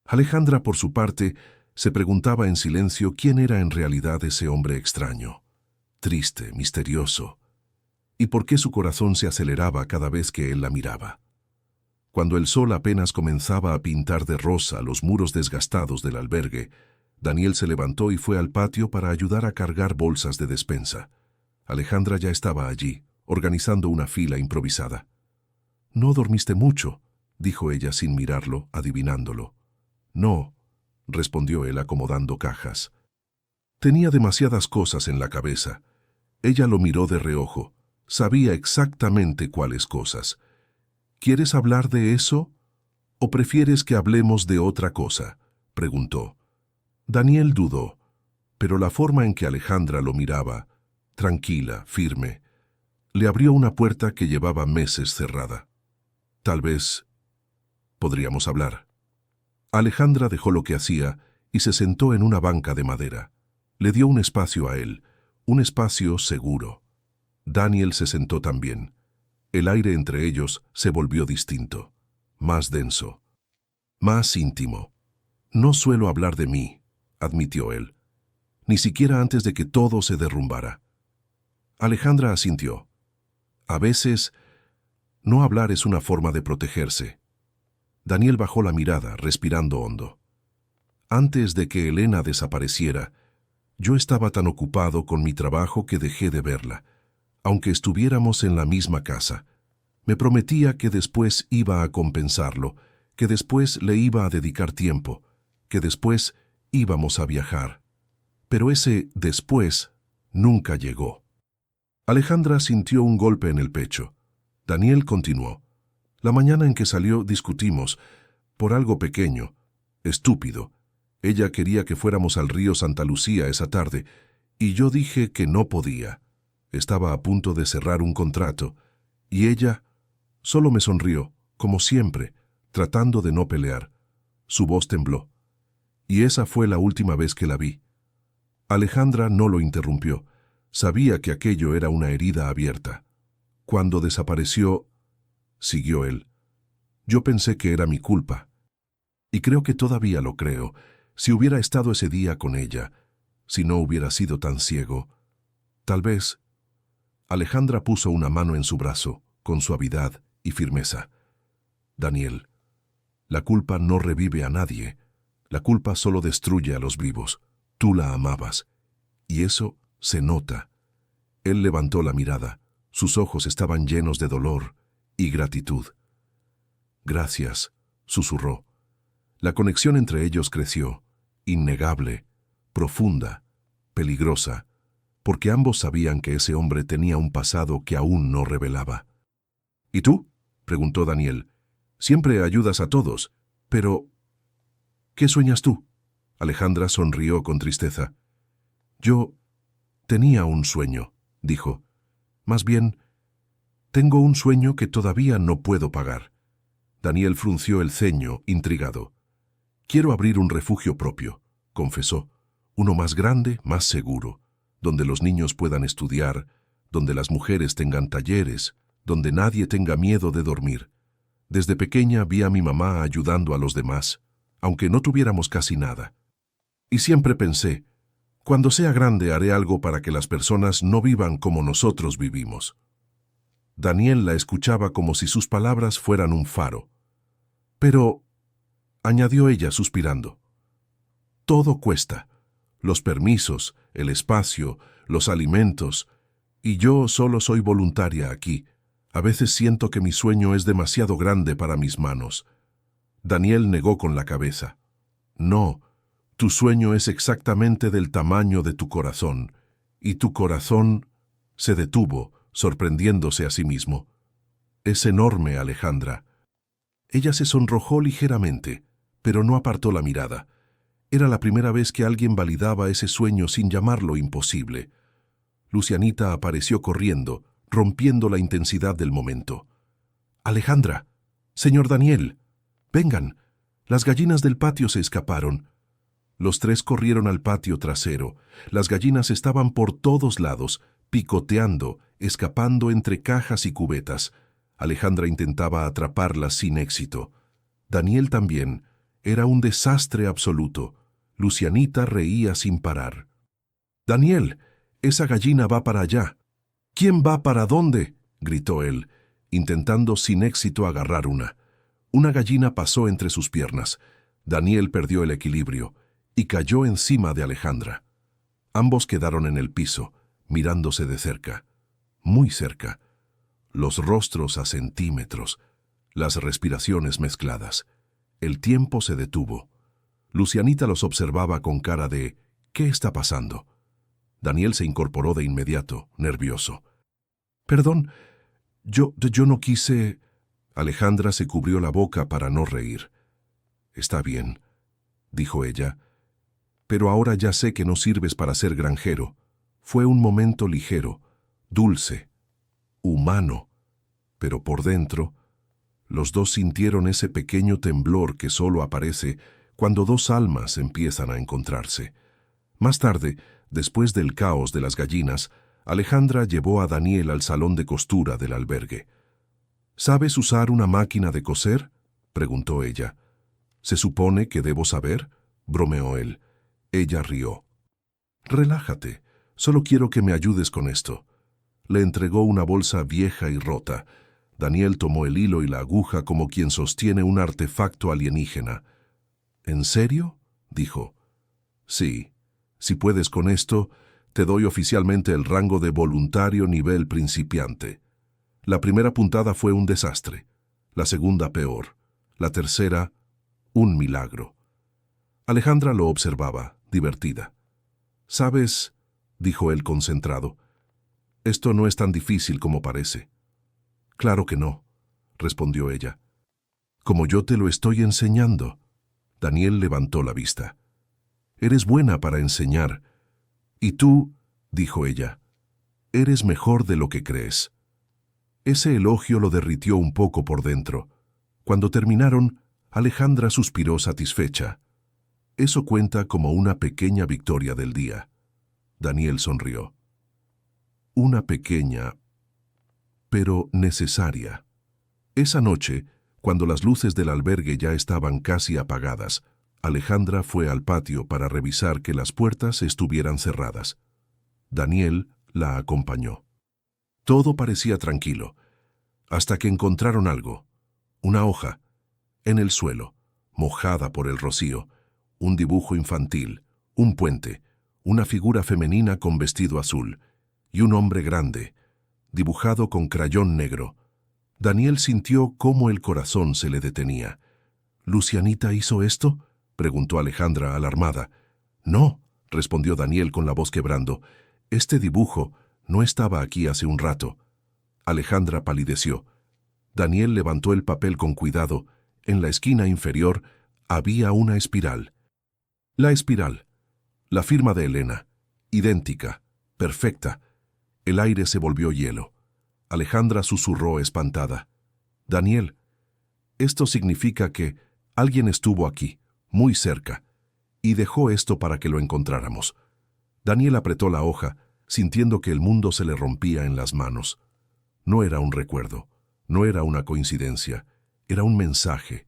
Alejandra, por su parte, se preguntaba en silencio quién era en realidad ese hombre extraño, triste, misterioso, y por qué su corazón se aceleraba cada vez que él la miraba. Cuando el sol apenas comenzaba a pintar de rosa los muros desgastados del albergue, Daniel se levantó y fue al patio para ayudar a cargar bolsas de despensa. Alejandra ya estaba allí, organizando una fila improvisada. «No dormiste mucho», dijo ella sin mirarlo, adivinándolo. «No», respondió él acomodando cajas. Tenía demasiadas cosas en la cabeza. Ella lo miró de reojo. Sabía exactamente cuáles cosas. «¿Quieres hablar de eso? ¿O prefieres que hablemos de otra cosa?», preguntó. Daniel dudó, pero la forma en que Alejandra lo miraba, tranquila, firme, le abrió una puerta que llevaba meses cerrada. «Tal vez podríamos hablar». Alejandra dejó lo que hacía y se sentó en una banca de madera. Le dio un espacio a él, un espacio seguro. Daniel se sentó también. El aire entre ellos se volvió distinto, más denso, más íntimo. «No suelo hablar de mí», admitió él, «ni siquiera antes de que todo se derrumbara». Alejandra asintió. «A veces, no hablar es una forma de protegerse». Daniel bajó la mirada, respirando hondo. «Antes de que Elena desapareciera, yo estaba tan ocupado con mi trabajo que dejé de verla, aunque estuviéramos en la misma casa. Me prometía que después iba a compensarlo, que después le iba a dedicar tiempo, que después íbamos a viajar. Pero ese después nunca llegó». Alejandra sintió un golpe en el pecho. Daniel continuó. «La mañana en que salió discutimos, por algo pequeño, estúpido. Ella quería que fuéramos al río Santa Lucía esa tarde, y yo dije que no podía. Estaba a punto de cerrar un contrato, y ella solo me sonrió, como siempre, tratando de no pelear. Su voz tembló. Y esa fue la última vez que la vi». Alejandra no lo interrumpió. Sabía que aquello era una herida abierta. «Cuando desapareció», siguió él, «yo pensé que era mi culpa. Y creo que todavía lo creo. Si hubiera estado ese día con ella, si no hubiera sido tan ciego, tal vez». Alejandra puso una mano en su brazo, con suavidad y firmeza. «Daniel, la culpa no revive a nadie. La culpa solo destruye a los vivos. Tú la amabas. Y eso se nota». Él levantó la mirada. Sus ojos estaban llenos de dolor y gratitud. «Gracias», susurró. La conexión entre ellos creció, innegable, profunda, peligrosa, porque ambos sabían que ese hombre tenía un pasado que aún no revelaba. «¿Y tú?», preguntó Daniel. «Siempre ayudas a todos, pero ¿qué sueñas tú?». Alejandra sonrió con tristeza. «Yo tenía un sueño», dijo. «Más bien, tengo un sueño que todavía no puedo pagar». Daniel frunció el ceño, intrigado. Quiero abrir un refugio propio, confesó. Uno más grande, más seguro, donde los niños puedan estudiar, donde las mujeres tengan talleres, donde nadie tenga miedo de dormir. Desde pequeña vi a mi mamá ayudando a los demás, aunque no tuviéramos casi nada. Y siempre pensé, cuando sea grande haré algo para que las personas no vivan como nosotros vivimos. Daniel la escuchaba como si sus palabras fueran un faro. Pero, añadió ella suspirando, todo cuesta. Los permisos, el espacio, los alimentos, y yo solo soy voluntaria aquí. A veces siento que mi sueño es demasiado grande para mis manos. Daniel negó con la cabeza. No, tu sueño es exactamente del tamaño de tu corazón, y tu corazón se detuvo, sorprendiéndose a sí mismo. Es enorme, Alejandra. Ella se sonrojó ligeramente, pero no apartó la mirada. Era la primera vez que alguien validaba ese sueño sin llamarlo imposible. Lucianita apareció corriendo, rompiendo la intensidad del momento. «Alejandra, señor Daniel, vengan, las gallinas del patio se escaparon». Los tres corrieron al patio trasero. Las gallinas estaban por todos lados, picoteando, escapando entre cajas y cubetas. Alejandra intentaba atraparlas sin éxito. Daniel también. Era un desastre absoluto. Lucianita reía sin parar. «Daniel, esa gallina va para allá». «¿Quién va para dónde?», gritó él, intentando sin éxito agarrar una. Una gallina pasó entre sus piernas. Daniel perdió el equilibrio y cayó encima de Alejandra. Ambos quedaron en el piso, mirándose de cerca, muy cerca, los rostros a centímetros, las respiraciones mezcladas. El tiempo se detuvo. Lucianita los observaba con cara de «¿Qué está pasando?». Daniel se incorporó de inmediato, nervioso. «Perdón, yo no quise...». Alejandra se cubrió la boca para no reír. «Está bien», dijo ella, «pero ahora ya sé que no sirves para ser granjero». Fue un momento ligero, dulce, humano, pero por dentro, los dos sintieron ese pequeño temblor que solo aparece cuando dos almas empiezan a encontrarse. Más tarde, después del caos de las gallinas, Alejandra llevó a Daniel al salón de costura del albergue. «¿Sabes usar una máquina de coser?», preguntó ella. «¿Se supone que debo saber?», bromeó él. Ella rió. «Relájate, solo quiero que me ayudes con esto». Le entregó una bolsa vieja y rota. Daniel tomó el hilo y la aguja como quien sostiene un artefacto alienígena. «¿En serio?», dijo. «Sí. Si puedes con esto, te doy oficialmente el rango de voluntario nivel principiante». La primera puntada fue un desastre, la segunda peor, la tercera, un milagro. Alejandra lo observaba, divertida. «¿Sabes?», dijo él concentrado, «esto no es tan difícil como parece». «Claro que no», respondió ella. «Como yo te lo estoy enseñando». Daniel levantó la vista. «Eres buena para enseñar. Y tú», dijo ella, «eres mejor de lo que crees». Ese elogio lo derritió un poco por dentro. Cuando terminaron, Alejandra suspiró satisfecha. Eso cuenta como una pequeña victoria del día. Daniel sonrió. Una pequeña, pero necesaria. Esa noche, cuando las luces del albergue ya estaban casi apagadas, Alejandra fue al patio para revisar que las puertas estuvieran cerradas. Daniel la acompañó. Todo parecía tranquilo, hasta que encontraron algo, una hoja, en el suelo, mojada por el rocío, un dibujo infantil, un puente, una figura femenina con vestido azul, y un hombre grande, dibujado con crayón negro. Daniel sintió cómo el corazón se le detenía. «¿Lucianita hizo esto?», preguntó Alejandra, alarmada. «No», respondió Daniel con la voz quebrando, «este dibujo no estaba aquí hace un rato». Alejandra palideció. Daniel levantó el papel con cuidado. En la esquina inferior había una espiral. La espiral. La firma de Elena. Idéntica. Perfecta. El aire se volvió hielo. Alejandra susurró espantada. «Daniel, esto significa que alguien estuvo aquí». muy cerca, y dejó esto para que lo encontráramos. Daniel apretó la hoja, sintiendo que el mundo se le rompía en las manos. No era un recuerdo, no era una coincidencia, era un mensaje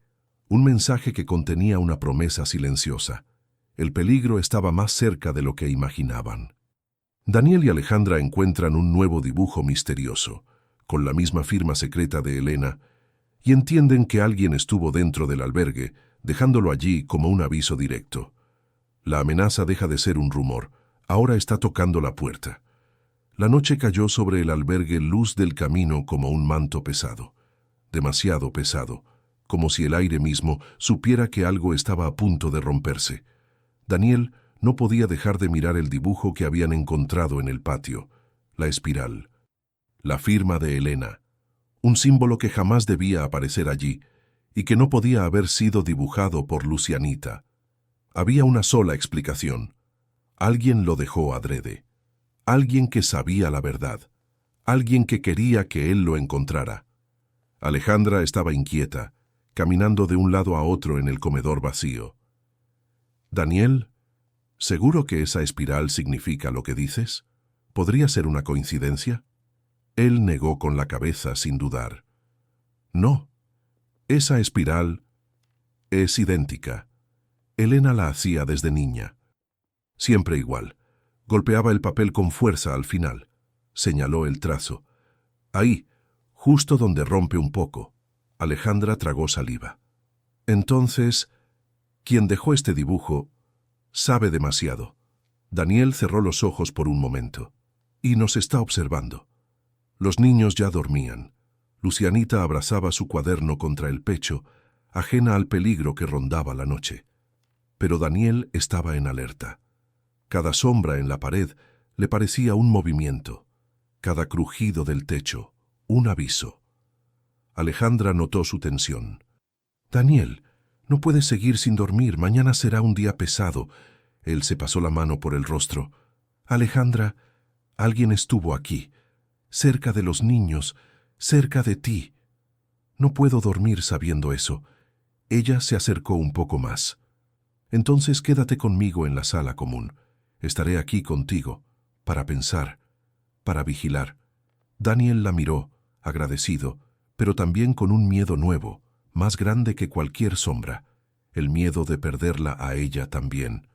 que contenía una promesa silenciosa. El peligro estaba más cerca de lo que imaginaban. Daniel y Alejandra encuentran un nuevo dibujo misterioso, con la misma firma secreta de Elena, y entienden que alguien estuvo dentro del albergue, dejándolo allí como un aviso directo. La amenaza deja de ser un rumor, ahora está tocando la puerta. La noche cayó sobre el albergue luz del camino como un manto pesado, demasiado pesado, como si el aire mismo supiera que algo estaba a punto de romperse. Daniel no podía dejar de mirar el dibujo que habían encontrado en el patio, la espiral, la firma de Elena, un símbolo que jamás debía aparecer allí y que no podía haber sido dibujado por Lucianita. Había una sola explicación. Alguien lo dejó adrede. Alguien que sabía la verdad. Alguien que quería que él lo encontrara. Alejandra estaba inquieta, caminando de un lado a otro en el comedor vacío. «Daniel, ¿seguro que esa espiral significa lo que dices? ¿Podría ser una coincidencia?» Él negó con la cabeza sin dudar. «No, esa espiral es idéntica. Elena la hacía desde niña. Siempre igual. Golpeaba el papel con fuerza al final. Señaló el trazo. Ahí, justo donde rompe un poco». Alejandra tragó saliva. «Entonces, quien dejó este dibujo sabe demasiado». Daniel cerró los ojos por un momento. «Y nos está observando». Los niños ya dormían. Lucianita abrazaba su cuaderno contra el pecho, ajena al peligro que rondaba la noche. Pero Daniel estaba en alerta. Cada sombra en la pared le parecía un movimiento, cada crujido del techo, un aviso. Alejandra notó su tensión. «Daniel, no puedes seguir sin dormir, mañana será un día pesado». Él se pasó la mano por el rostro. «Alejandra, alguien estuvo aquí, cerca de los niños, cerca de ti. No puedo dormir sabiendo eso». Ella se acercó un poco más. «Entonces quédate conmigo en la sala común. Estaré aquí contigo, para pensar, para vigilar». Daniel la miró, agradecido, pero también con un miedo nuevo, más grande que cualquier sombra, el miedo de perderla a ella también.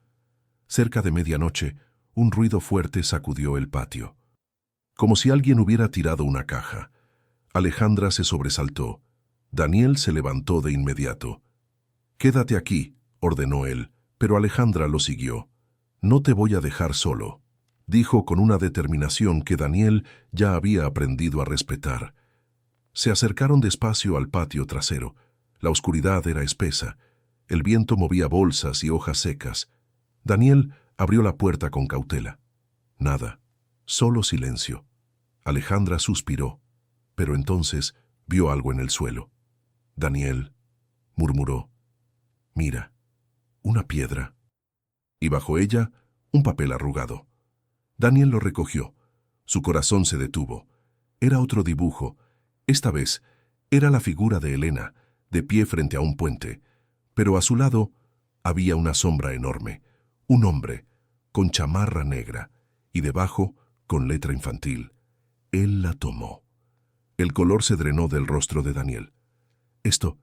Cerca de medianoche, un ruido fuerte sacudió el patio. Como si alguien hubiera tirado una caja. Alejandra se sobresaltó. Daniel se levantó de inmediato. «Quédate aquí», ordenó él, pero Alejandra lo siguió. «No te voy a dejar solo», dijo con una determinación que Daniel ya había aprendido a respetar. Se acercaron despacio al patio trasero. La oscuridad era espesa. El viento movía bolsas y hojas secas. Daniel abrió la puerta con cautela. Nada, solo silencio. Alejandra suspiró, pero entonces vio algo en el suelo. «Daniel», murmuró, «mira, una piedra». Y bajo ella, un papel arrugado. Daniel lo recogió. Su corazón se detuvo. Era otro dibujo. Esta vez era la figura de Elena, de pie frente a un puente, pero a su lado había una sombra enorme, un hombre, con chamarra negra, y debajo, con letra infantil. Él la tomó. El color se drenó del rostro de Daniel. Esto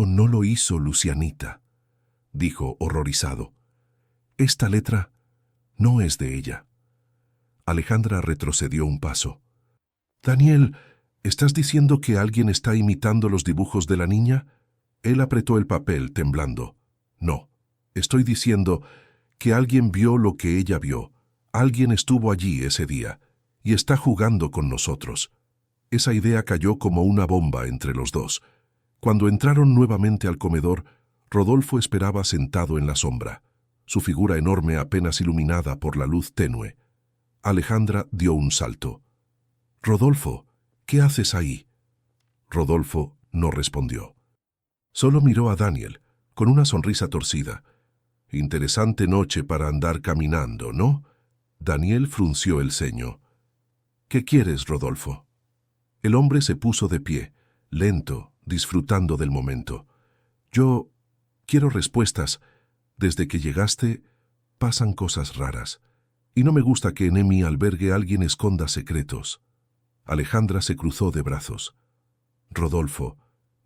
no lo hizo Lucianita», dijo horrorizado. «Esta letra no es de ella». Alejandra retrocedió un paso. «Daniel, ¿estás diciendo que alguien está imitando los dibujos de la niña?» Él apretó el papel, temblando. «No, estoy diciendo que alguien vio lo que ella vio. Alguien estuvo allí ese día y está jugando con nosotros». Esa idea cayó como una bomba entre los dos. Cuando entraron nuevamente al comedor, Rodolfo esperaba sentado en la sombra, su figura enorme apenas iluminada por la luz tenue. Alejandra dio un salto. «Rodolfo, ¿qué haces ahí?» Rodolfo no respondió. Solo miró a Daniel, con una sonrisa torcida. «Interesante noche para andar caminando, ¿no?» Daniel frunció el ceño. «¿Qué quieres, Rodolfo?» El hombre se puso de pie, lento, disfrutando del momento. Quiero respuestas. Desde que llegaste, pasan cosas raras. Y no me gusta que en mi albergue alguien esconda secretos. Alejandra se cruzó de brazos. Rodolfo,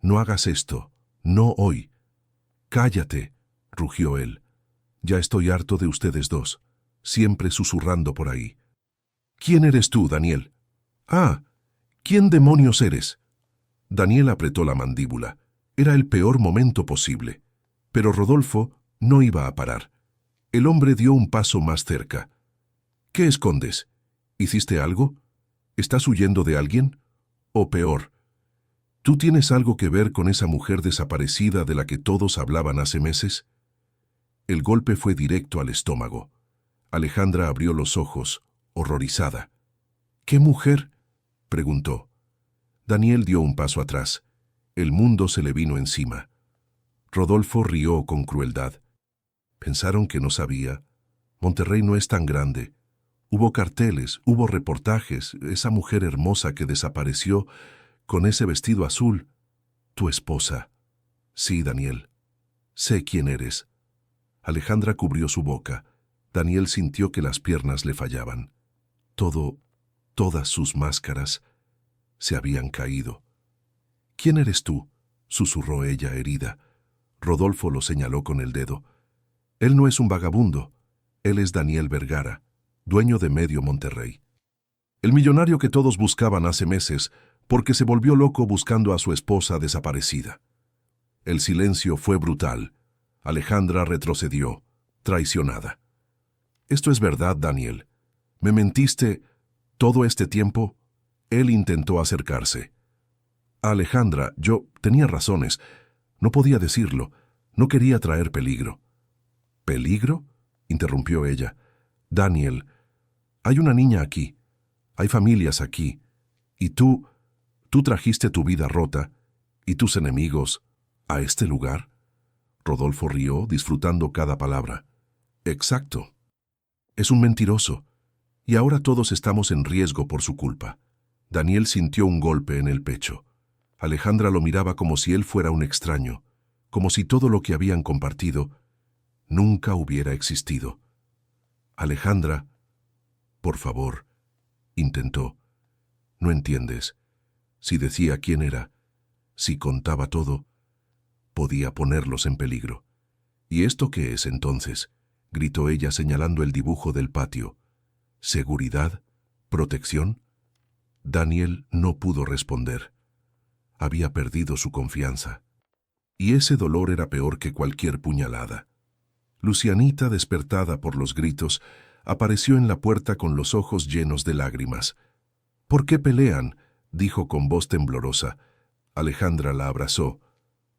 no hagas esto. No hoy. Cállate, rugió él. Ya estoy harto de ustedes dos, siempre susurrando por ahí. ¿Quién eres tú, Daniel? Ah, ¿quién demonios eres? Daniel apretó la mandíbula. Era el peor momento posible. Pero Rodolfo no iba a parar. El hombre dio un paso más cerca. ¿Qué escondes? ¿Hiciste algo? ¿Estás huyendo de alguien? O peor, ¿tú tienes algo que ver con esa mujer desaparecida de la que todos hablaban hace meses? El golpe fue directo al estómago. Alejandra abrió los ojos, horrorizada. ¿Qué mujer? Preguntó. Daniel dio un paso atrás. El mundo se le vino encima. Rodolfo rió con crueldad. Pensaron que no sabía. Monterrey no es tan grande. Hubo carteles, hubo reportajes, esa mujer hermosa que desapareció con ese vestido azul. Tu esposa. Sí, Daniel. Sé quién eres. Alejandra cubrió su boca. Daniel sintió que las piernas le fallaban. Todas sus máscaras se habían caído. ¿Quién eres tú?, susurró ella, herida. Rodolfo lo señaló con el dedo. Él no es un vagabundo. Él es Daniel Vergara, dueño de Medio Monterrey. El millonario que todos buscaban hace meses porque se volvió loco buscando a su esposa desaparecida. El silencio fue brutal. Alejandra retrocedió, traicionada. Esto es verdad, Daniel. ¿Me mentiste todo este tiempo? Él intentó acercarse. Alejandra, yo tenía razones. No podía decirlo. No quería traer peligro. ¿Peligro?, interrumpió ella. Daniel, hay una niña aquí. Hay familias aquí. Y tú trajiste tu vida rota y tus enemigos a este lugar. Rodolfo rió, disfrutando cada palabra. Exacto. Es un mentiroso. Y ahora todos estamos en riesgo por su culpa. Daniel sintió un golpe en el pecho. Alejandra lo miraba como si él fuera un extraño, como si todo lo que habían compartido nunca hubiera existido. Alejandra, por favor, intentó. No entiendes. Si decía quién era, si contaba todo, podía ponerlos en peligro. ¿Y esto qué es entonces?, gritó ella señalando el dibujo del patio. ¿Seguridad? ¿Protección? Daniel no pudo responder. Había perdido su confianza. Y ese dolor era peor que cualquier puñalada. Lucianita, despertada por los gritos, apareció en la puerta con los ojos llenos de lágrimas. ¿Por qué pelean?, dijo con voz temblorosa. Alejandra la abrazó.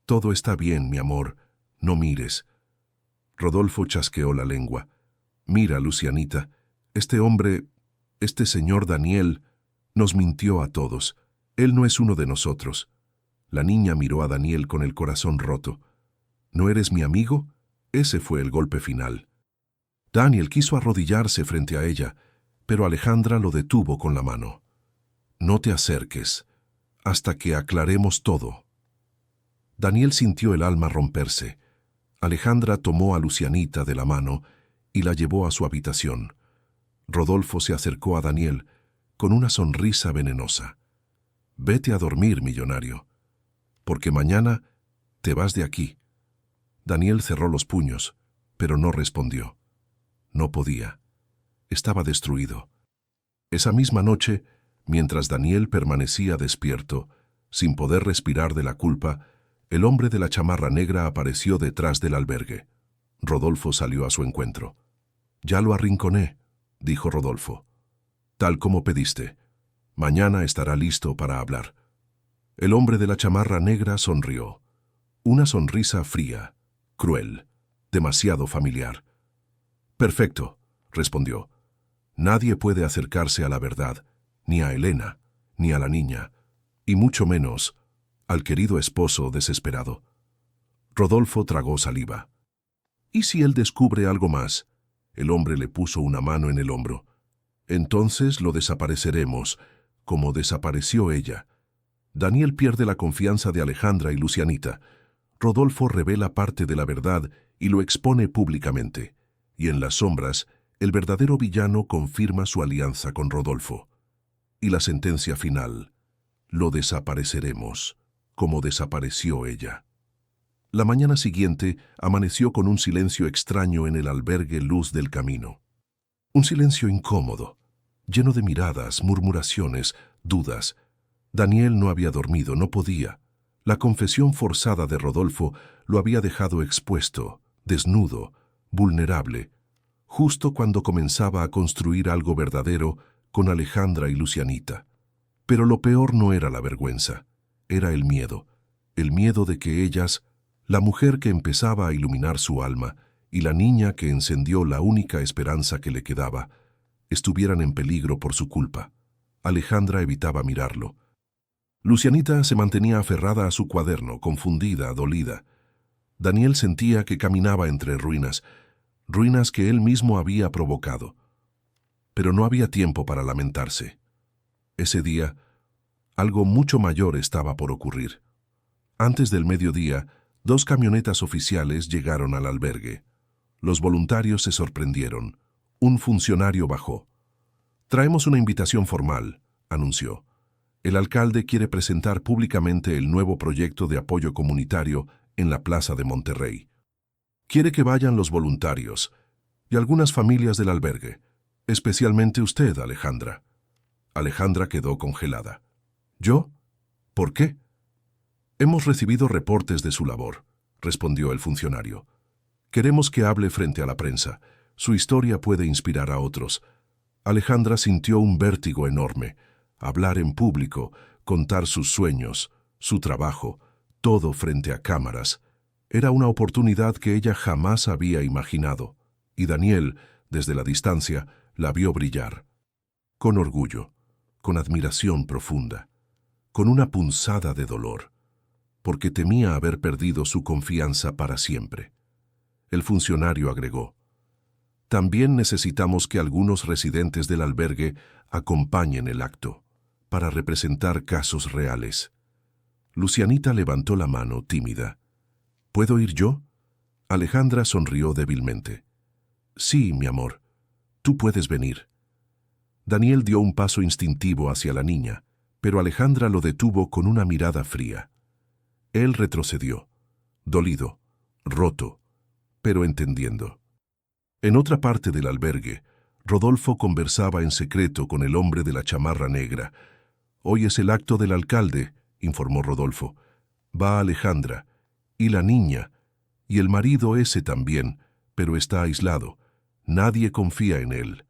Todo está bien, mi amor. No mires. Rodolfo chasqueó la lengua. Mira, Lucianita, este hombre, este señor Daniel, nos mintió a todos. Él no es uno de nosotros. La niña miró a Daniel con el corazón roto. ¿No eres mi amigo? Ese fue el golpe final. Daniel quiso arrodillarse frente a ella, pero Alejandra lo detuvo con la mano. No te acerques, hasta que aclaremos todo. Daniel sintió el alma romperse. Alejandra tomó a Lucianita de la mano y la llevó a su habitación. Rodolfo se acercó a Daniel con una sonrisa venenosa. Vete a dormir, millonario, porque mañana te vas de aquí. Daniel cerró los puños, pero no respondió. No podía. Estaba destruido. Esa misma noche, mientras Daniel permanecía despierto, sin poder respirar de la culpa, el hombre de la chamarra negra apareció detrás del albergue. Rodolfo salió a su encuentro. Ya lo arrinconé, dijo Rodolfo. Tal como pediste. Mañana estará listo para hablar. El hombre de la chamarra negra sonrió. Una sonrisa fría, cruel, demasiado familiar. Perfecto, respondió. Nadie puede acercarse a la verdad, ni a Elena, ni a la niña, y mucho menos al querido esposo desesperado. Rodolfo tragó saliva. ¿Y si él descubre algo más? El hombre le puso una mano en el hombro. Entonces lo desapareceremos, como desapareció ella. Daniel pierde la confianza de Alejandra y Lucianita. Rodolfo revela parte de la verdad y lo expone públicamente. Y en las sombras, el verdadero villano confirma su alianza con Rodolfo. Y la sentencia final: lo desapareceremos, como desapareció ella. La mañana siguiente amaneció con un silencio extraño en el albergue Luz del Camino. Un silencio incómodo, lleno de miradas, murmuraciones, dudas. Daniel no había dormido, no podía. La confesión forzada de Rodolfo lo había dejado expuesto, desnudo, vulnerable, justo cuando comenzaba a construir algo verdadero con Alejandra y Lucianita. Pero lo peor no era la vergüenza, era el miedo de que ellas, la mujer que empezaba a iluminar su alma y la niña que encendió la única esperanza que le quedaba, estuvieran en peligro por su culpa. Alejandra evitaba mirarlo. Lucianita se mantenía aferrada a su cuaderno, confundida, dolida. Daniel sentía que caminaba entre ruinas, ruinas que él mismo había provocado. Pero no había tiempo para lamentarse. Ese día, algo mucho mayor estaba por ocurrir. Antes del mediodía, 2 camionetas oficiales llegaron al albergue. Los voluntarios se sorprendieron. Un funcionario bajó. «Traemos una invitación formal», anunció. «El alcalde quiere presentar públicamente el nuevo proyecto de apoyo comunitario en la Plaza de Monterrey. Quiere que vayan los voluntarios y algunas familias del albergue, especialmente usted, Alejandra». Alejandra quedó congelada. «¿Yo? ¿Por qué?» «Hemos recibido reportes de su labor», respondió el funcionario. «Queremos que hable frente a la prensa. Su historia puede inspirar a otros». Alejandra sintió un vértigo enorme. Hablar en público, contar sus sueños, su trabajo, todo frente a cámaras. Era una oportunidad que ella jamás había imaginado. Y Daniel, desde la distancia, la vio brillar. Con orgullo, con admiración profunda, con una punzada de dolor, porque temía haber perdido su confianza para siempre. El funcionario agregó: «También necesitamos que algunos residentes del albergue acompañen el acto, para representar casos reales». Lucianita levantó la mano, tímida. «¿Puedo ir yo?» Alejandra sonrió débilmente. «Sí, mi amor, tú puedes venir». Daniel dio un paso instintivo hacia la niña, pero Alejandra lo detuvo con una mirada fría. Él retrocedió, dolido, roto, pero entendiendo. En otra parte del albergue, Rodolfo conversaba en secreto con el hombre de la chamarra negra. «Hoy es el acto del alcalde», informó Rodolfo. «Va Alejandra, y la niña, y el marido ese también, pero está aislado. Nadie confía en él».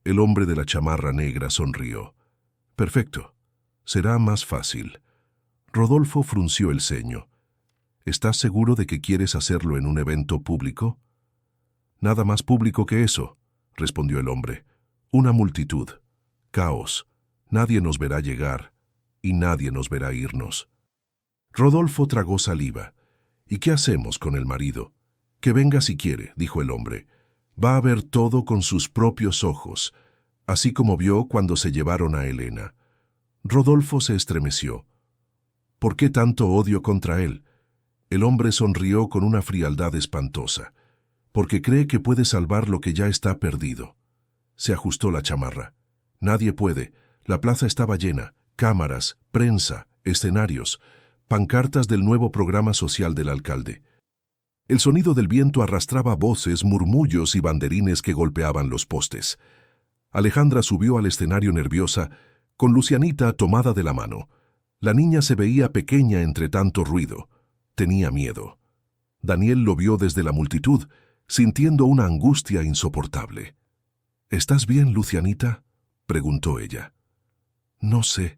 El hombre de la chamarra negra sonrió. «Perfecto. Será más fácil». Rodolfo frunció el ceño. «¿Estás seguro de que quieres hacerlo en un evento público?» «Nada más público que eso», respondió el hombre. «Una multitud. Caos. Nadie nos verá llegar y nadie nos verá irnos». Rodolfo tragó saliva. «¿Y qué hacemos con el marido?» «Que venga si quiere», dijo el hombre. «Va a ver todo con sus propios ojos, así como vio cuando se llevaron a Elena». Rodolfo se estremeció. ¿Por qué tanto odio contra él? El hombre sonrió con una frialdad espantosa. «Porque cree que puede salvar lo que ya está perdido». Se ajustó la chamarra. «Nadie puede. La plaza estaba llena. Cámaras, prensa, escenarios, pancartas del nuevo programa social del alcalde». El sonido del viento arrastraba voces, murmullos y banderines que golpeaban los postes. Alejandra subió al escenario nerviosa, con Lucianita tomada de la mano. La niña se veía pequeña entre tanto ruido. Tenía miedo. Daniel lo vio desde la multitud, sintiendo una angustia insoportable. «¿Estás bien, Lucianita?», preguntó ella. «No sé»,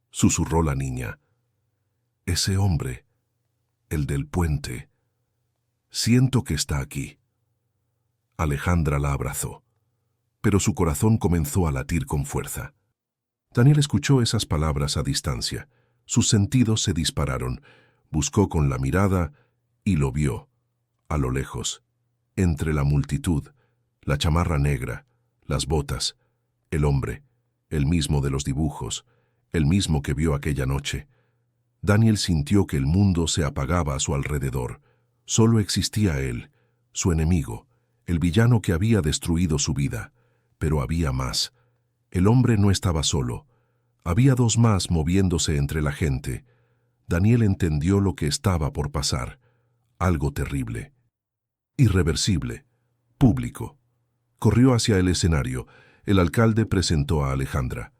susurró la niña. «Ese hombre, el del puente, siento que está aquí». Alejandra la abrazó, pero su corazón comenzó a latir con fuerza. Daniel escuchó esas palabras a distancia. Sus sentidos se dispararon. Buscó con la mirada y lo vio, a lo lejos, entre la multitud, la chamarra negra, las botas, el hombre, el mismo de los dibujos, el mismo que vio aquella noche. Daniel sintió que el mundo se apagaba a su alrededor. Solo existía él, su enemigo, el villano que había destruido su vida. Pero había más. El hombre no estaba solo. Había dos más moviéndose entre la gente. Daniel entendió lo que estaba por pasar. Algo terrible. Irreversible. Público. Corrió hacia el escenario. El alcalde presentó a Alejandra.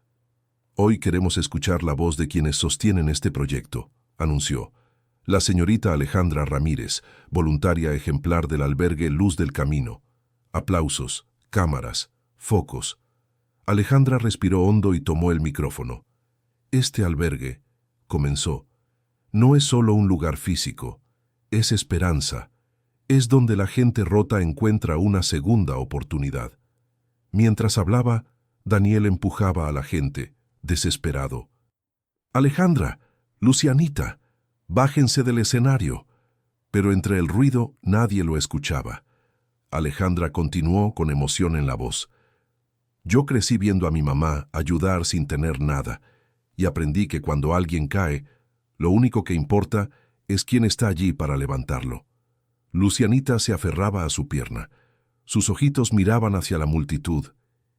«Hoy queremos escuchar la voz de quienes sostienen este proyecto», anunció. La señorita Alejandra Ramírez, voluntaria ejemplar del albergue Luz del Camino. Aplausos, cámaras, focos. Alejandra respiró hondo y tomó el micrófono. «Este albergue», comenzó, «no es solo un lugar físico, es esperanza. Es donde la gente rota encuentra una segunda oportunidad». Mientras hablaba, Daniel empujaba a la gente, desesperado. «Alejandra, Lucianita, bájense del escenario». Pero entre el ruido nadie lo escuchaba. Alejandra continuó con emoción en la voz. «Yo crecí viendo a mi mamá ayudar sin tener nada, y aprendí que cuando alguien cae, lo único que importa es quién está allí para levantarlo». Lucianita se aferraba a su pierna. Sus ojitos miraban hacia la multitud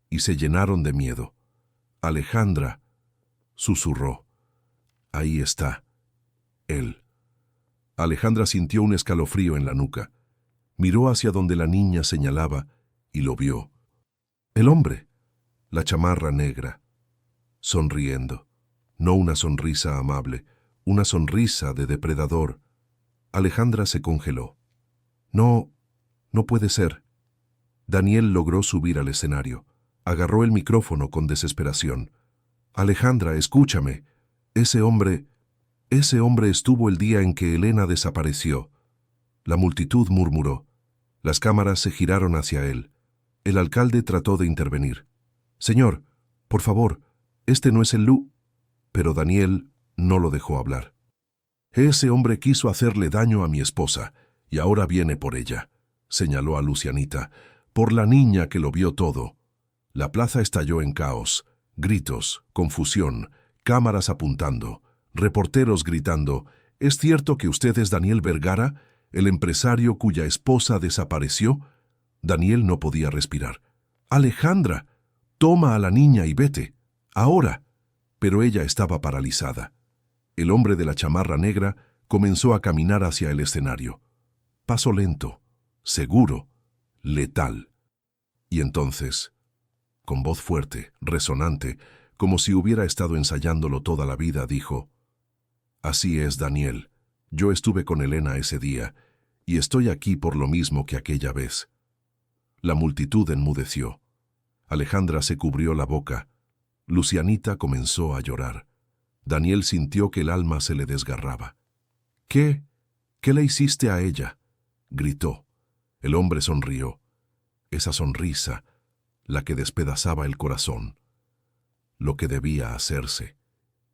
y se llenaron de miedo. «Alejandra», susurró. «Ahí está. Él». Alejandra sintió un escalofrío en la nuca. Miró hacia donde la niña señalaba y lo vio. El hombre, la chamarra negra, sonriendo. No una sonrisa amable, una sonrisa de depredador. Alejandra se congeló. «No, no puede ser». Daniel logró subir al escenario. Agarró el micrófono con desesperación. «Alejandra, escúchame. Ese hombre estuvo el día en que Elena desapareció». La multitud murmuró. Las cámaras se giraron hacia él. El alcalde trató de intervenir. «Señor, por favor, este no es el Lu...» Pero Daniel no lo dejó hablar. «Ese hombre quiso hacerle daño a mi esposa, y ahora viene por ella», señaló a Lucianita, «por la niña que lo vio todo». La plaza estalló en caos, gritos, confusión, cámaras apuntando, reporteros gritando. «¿Es cierto que usted es Daniel Vergara, el empresario cuya esposa desapareció?» Daniel no podía respirar. «Alejandra, toma a la niña y vete. Ahora». Pero ella estaba paralizada. El hombre de la chamarra negra comenzó a caminar hacia el escenario. Paso lento, seguro, letal. Y entonces, con voz fuerte, resonante, como si hubiera estado ensayándolo toda la vida, dijo: «Así es, Daniel. Yo estuve con Elena ese día, y estoy aquí por lo mismo que aquella vez». La multitud enmudeció. Alejandra se cubrió la boca. Lucianita comenzó a llorar. Daniel sintió que el alma se le desgarraba. «¿Qué? ¿Qué le hiciste a ella?», gritó. El hombre sonrió. Esa sonrisa, la que despedazaba el corazón. Lo que debía hacerse,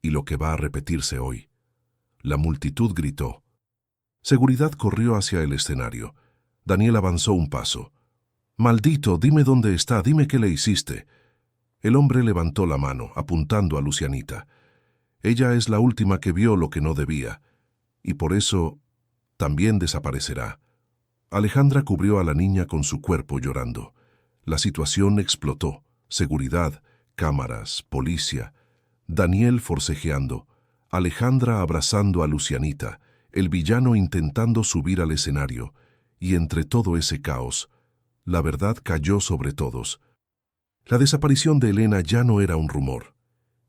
y lo que va a repetirse hoy. La multitud gritó. Seguridad corrió hacia el escenario. Daniel avanzó un paso. «Maldito, dime dónde está, dime qué le hiciste». El hombre levantó la mano, apuntando a Lucianita. «Ella es la última que vio lo que no debía, y por eso también desaparecerá». Alejandra cubrió a la niña con su cuerpo llorando. La situación explotó. Seguridad, cámaras, policía. Daniel forcejeando. Alejandra abrazando a Lucianita. El villano intentando subir al escenario. Y entre todo ese caos, la verdad cayó sobre todos. La desaparición de Elena ya no era un rumor.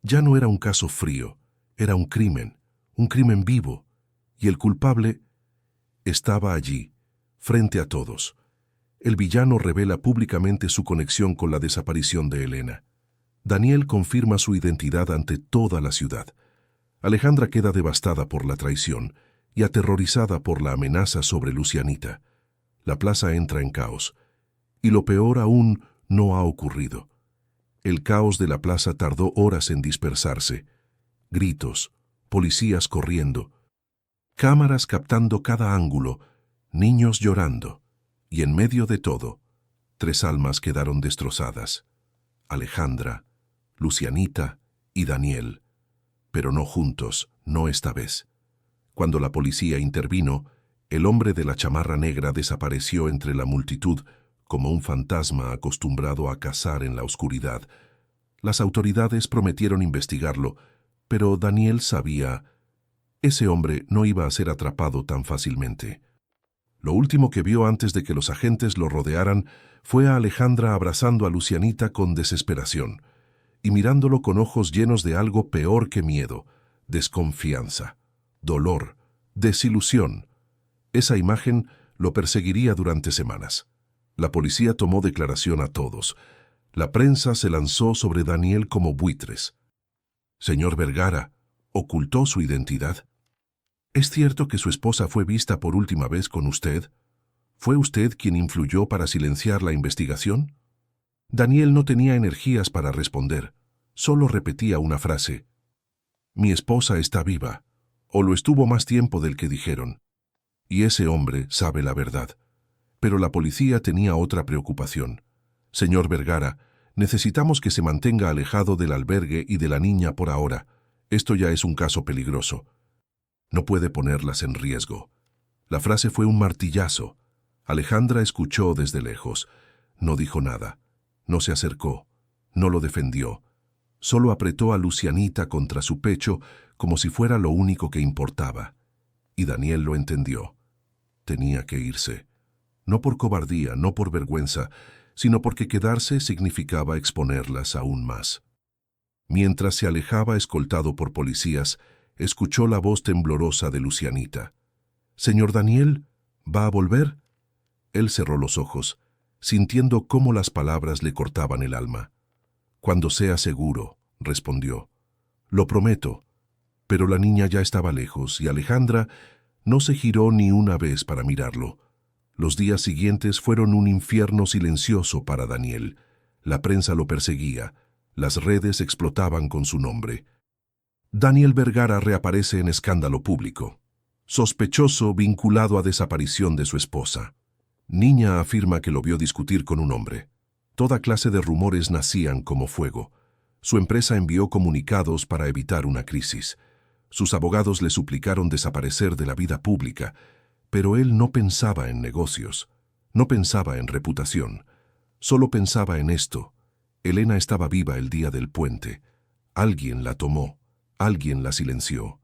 Ya no era un caso frío. Era un crimen vivo. Y el culpable estaba allí, frente a todos. El villano revela públicamente su conexión con la desaparición de Elena. Daniel confirma su identidad ante toda la ciudad. Alejandra queda devastada por la traición y aterrorizada por la amenaza sobre Lucianita. La plaza entra en caos. Y lo peor aún no ha ocurrido. El caos de la plaza tardó horas en dispersarse. Gritos, policías corriendo, cámaras captando cada ángulo, niños llorando, y en medio de todo, 3 almas quedaron destrozadas: Alejandra, Lucianita y Daniel, pero no juntos, no esta vez. Cuando la policía intervino, el hombre de la chamarra negra desapareció entre la multitud como un fantasma acostumbrado a cazar en la oscuridad. Las autoridades prometieron investigarlo, pero Daniel sabía, ese hombre no iba a ser atrapado tan fácilmente. Lo último que vio antes de que los agentes lo rodearan fue a Alejandra abrazando a Lucianita con desesperación y mirándolo con ojos llenos de algo peor que miedo, desconfianza, dolor, desilusión. Esa imagen lo perseguiría durante semanas. La policía tomó declaración a todos. La prensa se lanzó sobre Daniel como buitres. Señor Vergara, ¿ocultó su identidad? ¿Es cierto que su esposa fue vista por última vez con usted? ¿Fue usted quien influyó para silenciar la investigación? Daniel no tenía energías para responder. Solo repetía una frase. Mi esposa está viva, o lo estuvo más tiempo del que dijeron. Y ese hombre sabe la verdad. Pero la policía tenía otra preocupación. Señor Vergara, necesitamos que se mantenga alejado del albergue y de la niña por ahora. Esto ya es un caso peligroso. No puede ponerlas en riesgo. La frase fue un martillazo. Alejandra escuchó desde lejos. No dijo nada. No se acercó. No lo defendió. Solo apretó a Lucianita contra su pecho como si fuera lo único que importaba. Y Daniel lo entendió. Tenía que irse. No por cobardía, no por vergüenza, sino porque quedarse significaba exponerlas aún más. Mientras se alejaba escoltado por policías, escuchó la voz temblorosa de Lucianita. «Señor Daniel, ¿va a volver?» Él cerró los ojos, sintiendo cómo las palabras le cortaban el alma. «Cuando sea seguro», respondió. «Lo prometo». Pero la niña ya estaba lejos y Alejandra no se giró ni una vez para mirarlo. Los días siguientes fueron un infierno silencioso para Daniel. La prensa lo perseguía. Las redes explotaban con su nombre. Daniel Vergara reaparece en escándalo público. Sospechoso vinculado a desaparición de su esposa. Niña afirma que lo vio discutir con un hombre. Toda clase de rumores nacían como fuego. Su empresa envió comunicados para evitar una crisis. Sus abogados le suplicaron desaparecer de la vida pública, pero él no pensaba en negocios, no pensaba en reputación, solo pensaba en esto. Elena estaba viva el día del puente. Alguien la tomó, alguien la silenció,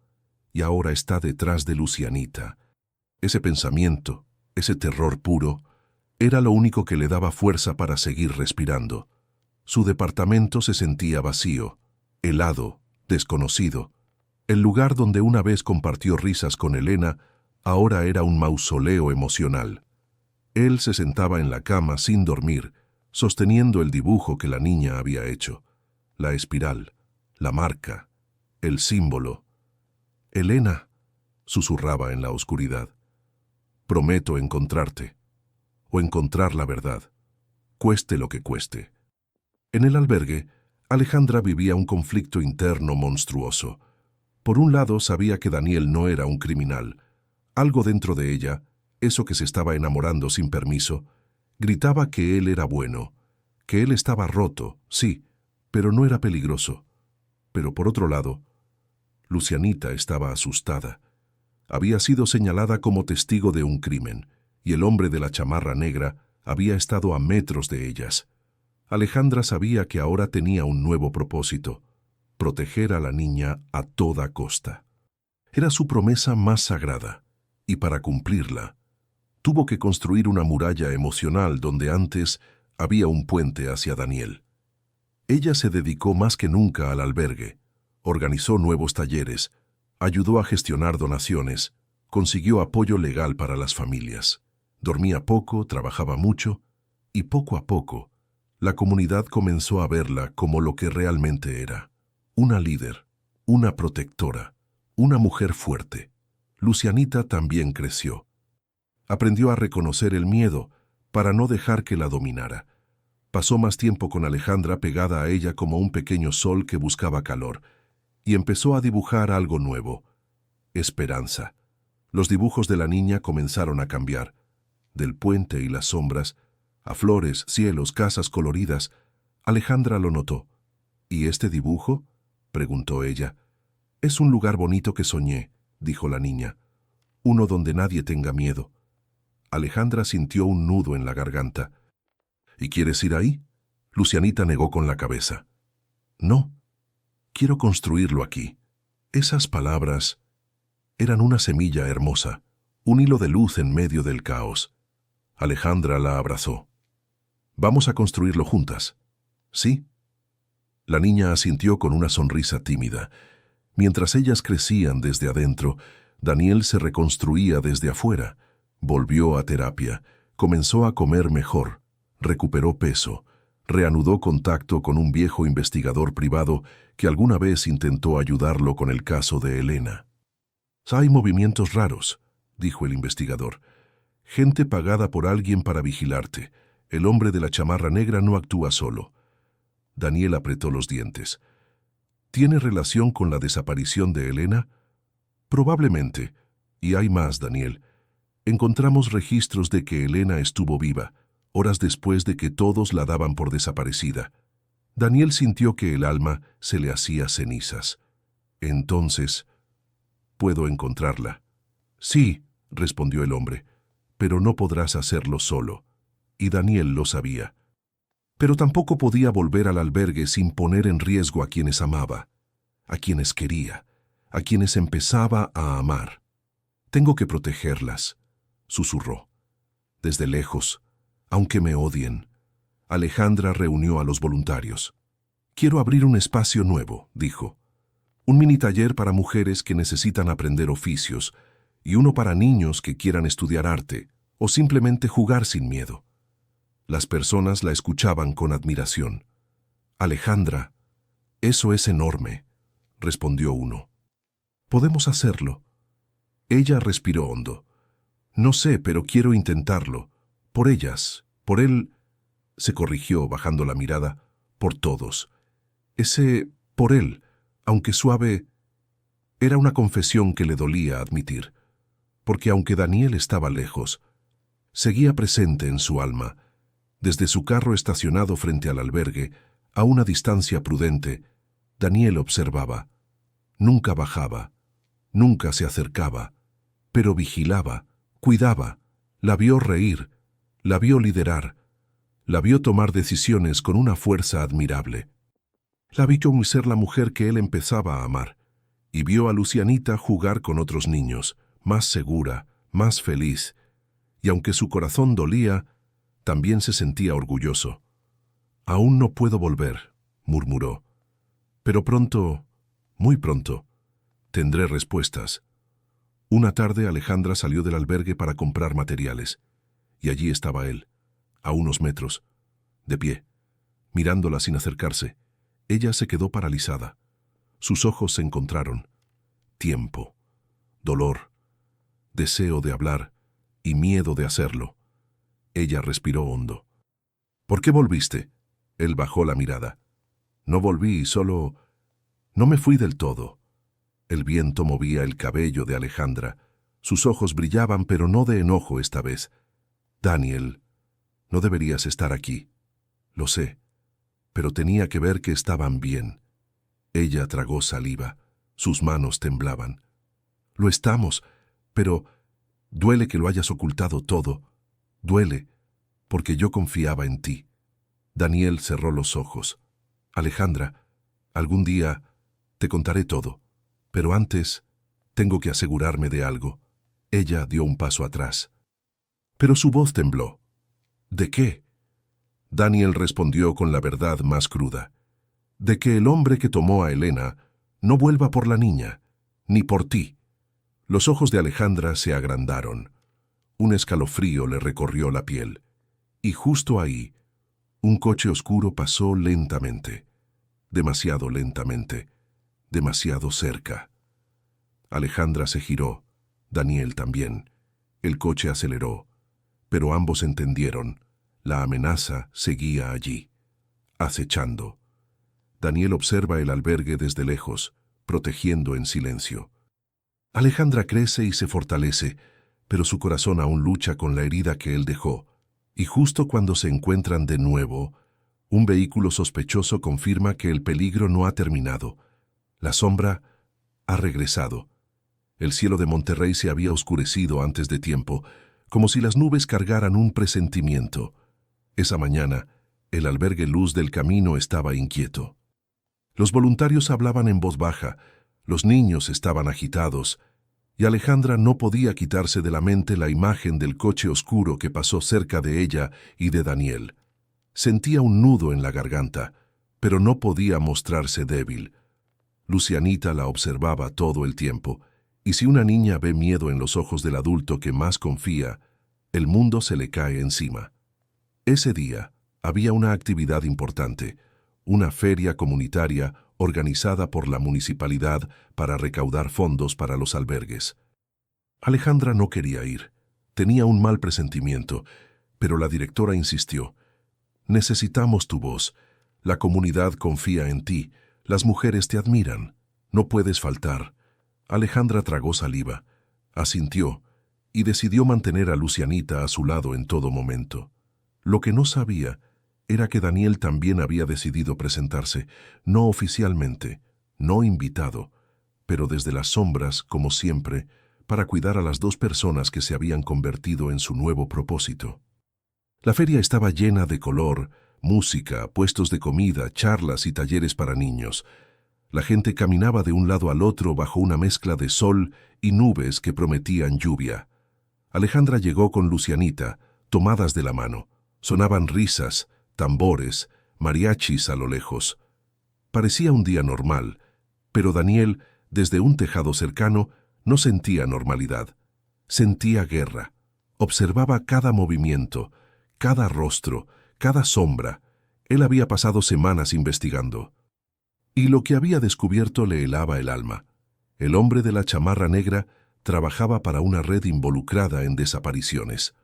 y ahora está detrás de Lucianita. Ese pensamiento, ese terror puro, era lo único que le daba fuerza para seguir respirando. Su departamento se sentía vacío, helado, desconocido. El lugar donde una vez compartió risas con Elena ahora era un mausoleo emocional. Él se sentaba en la cama sin dormir, sosteniendo el dibujo que la niña había hecho. La espiral, la marca, el símbolo. «Elena», susurraba en la oscuridad, «prometo encontrarte, o encontrar la verdad, cueste lo que cueste». En el albergue, Alejandra vivía un conflicto interno monstruoso. Por un lado, sabía que Daniel no era un criminal. Algo dentro de ella, eso que se estaba enamorando sin permiso, gritaba que él era bueno, que él estaba roto, sí, pero no era peligroso. Pero por otro lado, Lucianita estaba asustada. Había sido señalada como testigo de un crimen, y el hombre de la chamarra negra había estado a metros de ellas. Alejandra sabía que ahora tenía un nuevo propósito: proteger a la niña a toda costa. Era su promesa más sagrada, y para cumplirla, tuvo que construir una muralla emocional donde antes había un puente hacia Daniel. Ella se dedicó más que nunca al albergue, organizó nuevos talleres, ayudó a gestionar donaciones, consiguió apoyo legal para las familias. Dormía poco, trabajaba mucho, y poco a poco, la comunidad comenzó a verla como lo que realmente era: una líder, una protectora, una mujer fuerte. Lucianita también creció. Aprendió a reconocer el miedo para no dejar que la dominara. Pasó más tiempo con Alejandra pegada a ella como un pequeño sol que buscaba calor, y empezó a dibujar algo nuevo: esperanza. Los dibujos de la niña comenzaron a cambiar, del puente y las sombras, a flores, cielos, casas coloridas. Alejandra lo notó. «¿Y este dibujo?», preguntó ella. «Es un lugar bonito que soñé. dijo la niña. Uno donde nadie tenga miedo. Alejandra sintió un nudo en la garganta. ¿Y quieres ir ahí? Lucianita negó con la cabeza. No, quiero construirlo aquí. Esas palabras eran una semilla hermosa, un hilo de luz en medio del caos. Alejandra la abrazó. Vamos a construirlo juntas. ¿Sí? La niña asintió con una sonrisa tímida. Mientras ellas crecían desde adentro, Daniel se reconstruía desde afuera. Volvió a terapia, comenzó a comer mejor, recuperó peso, reanudó contacto con un viejo investigador privado que alguna vez intentó ayudarlo con el caso de Elena. «Hay movimientos raros», dijo el investigador. «Gente pagada por alguien para vigilarte. El hombre de la chamarra negra no actúa solo». Daniel apretó los dientes. ¿Tiene relación con la desaparición de Elena? Probablemente. Y hay más, Daniel. Encontramos registros de que Elena estuvo viva, horas después de que todos la daban por desaparecida. Daniel sintió que el alma se le hacía cenizas. Entonces, ¿puedo encontrarla? Sí, respondió el hombre, pero no podrás hacerlo solo. Y Daniel lo sabía. Pero tampoco podía volver al albergue sin poner en riesgo a quienes amaba, a quienes quería, a quienes empezaba a amar. «Tengo que protegerlas», susurró. «Desde lejos, aunque me odien». Alejandra reunió a los voluntarios. «Quiero abrir un espacio nuevo», dijo. «Un mini taller para mujeres que necesitan aprender oficios y uno para niños que quieran estudiar arte o simplemente jugar sin miedo». Las personas la escuchaban con admiración. «Alejandra, eso es enorme», respondió uno. «Podemos hacerlo». Ella respiró hondo. «No sé, pero quiero intentarlo. Por ellas, por él», se corrigió bajando la mirada, «por todos. Ese por él, aunque suave, era una confesión que le dolía admitir, porque aunque Daniel estaba lejos, seguía presente en su alma. Desde su carro estacionado frente al albergue, a una distancia prudente, Daniel observaba. Nunca bajaba, nunca se acercaba, pero vigilaba, cuidaba, la vio reír, la vio liderar, la vio tomar decisiones con una fuerza admirable. La vio ser la mujer que él empezaba a amar, y vio a Lucianita jugar con otros niños, más segura, más feliz, y aunque su corazón dolía, también se sentía orgulloso. «Aún no puedo volver», murmuró. «Pero pronto, muy pronto, tendré respuestas». Una tarde Alejandra salió del albergue para comprar materiales, y allí estaba él, a unos metros, de pie, mirándola sin acercarse. Ella se quedó paralizada. Sus ojos se encontraron. Tiempo, dolor, deseo de hablar y miedo de hacerlo. Ella respiró hondo. «¿Por qué volviste?» Él bajó la mirada. «No volví, solo... no me fui del todo». El viento movía el cabello de Alejandra. Sus ojos brillaban, pero no de enojo esta vez. «Daniel, no deberías estar aquí. Lo sé, pero tenía que ver que estaban bien». Ella tragó saliva. Sus manos temblaban. «Lo estamos, pero duele que lo hayas ocultado todo. Duele, porque yo confiaba en ti». Daniel cerró los ojos. «Alejandra, algún día te contaré todo, pero antes tengo que asegurarme de algo». Ella dio un paso atrás. Pero su voz tembló. «¿De qué?» Daniel respondió con la verdad más cruda. «De que el hombre que tomó a Elena no vuelva por la niña, ni por ti». Los ojos de Alejandra se agrandaron. Un escalofrío le recorrió la piel. Y justo ahí, un coche oscuro pasó lentamente. Demasiado lentamente. Demasiado cerca. Alejandra se giró. Daniel también. El coche aceleró. Pero ambos entendieron. La amenaza seguía allí, acechando. Daniel observa el albergue desde lejos, protegiendo en silencio. Alejandra crece y se fortalece, pero su corazón aún lucha con la herida que él dejó. Y justo cuando se encuentran de nuevo, un vehículo sospechoso confirma que el peligro no ha terminado. La sombra ha regresado. El cielo de Monterrey se había oscurecido antes de tiempo, como si las nubes cargaran un presentimiento. Esa mañana, el albergue Luz del Camino estaba inquieto. Los voluntarios hablaban en voz baja, los niños estaban agitados, y Alejandra no podía quitarse de la mente la imagen del coche oscuro que pasó cerca de ella y de Daniel. Sentía un nudo en la garganta, pero no podía mostrarse débil. Lucianita la observaba todo el tiempo, y si una niña ve miedo en los ojos del adulto que más confía, el mundo se le cae encima. Ese día había una actividad importante, una feria comunitaria organizada por la municipalidad para recaudar fondos para los albergues. Alejandra no quería ir. Tenía un mal presentimiento, pero la directora insistió. Necesitamos tu voz. La comunidad confía en ti. Las mujeres te admiran. No puedes faltar. Alejandra tragó saliva, asintió y decidió mantener a Lucianita a su lado en todo momento. Lo que no sabía era que Daniel también había decidido presentarse, no oficialmente, no invitado, pero desde las sombras, como siempre, para cuidar a las dos personas que se habían convertido en su nuevo propósito. La feria estaba llena de color, música, puestos de comida, charlas y talleres para niños. La gente caminaba de un lado al otro bajo una mezcla de sol y nubes que prometían lluvia. Alejandra llegó con Lucianita, tomadas de la mano. Sonaban risas, tambores, mariachis a lo lejos. Parecía un día normal, pero Daniel, desde un tejado cercano, no sentía normalidad. Sentía guerra. Observaba cada movimiento, cada rostro, cada sombra. Él había pasado semanas investigando. Y lo que había descubierto le helaba el alma. El hombre de la chamarra negra trabajaba para una red involucrada en desapariciones.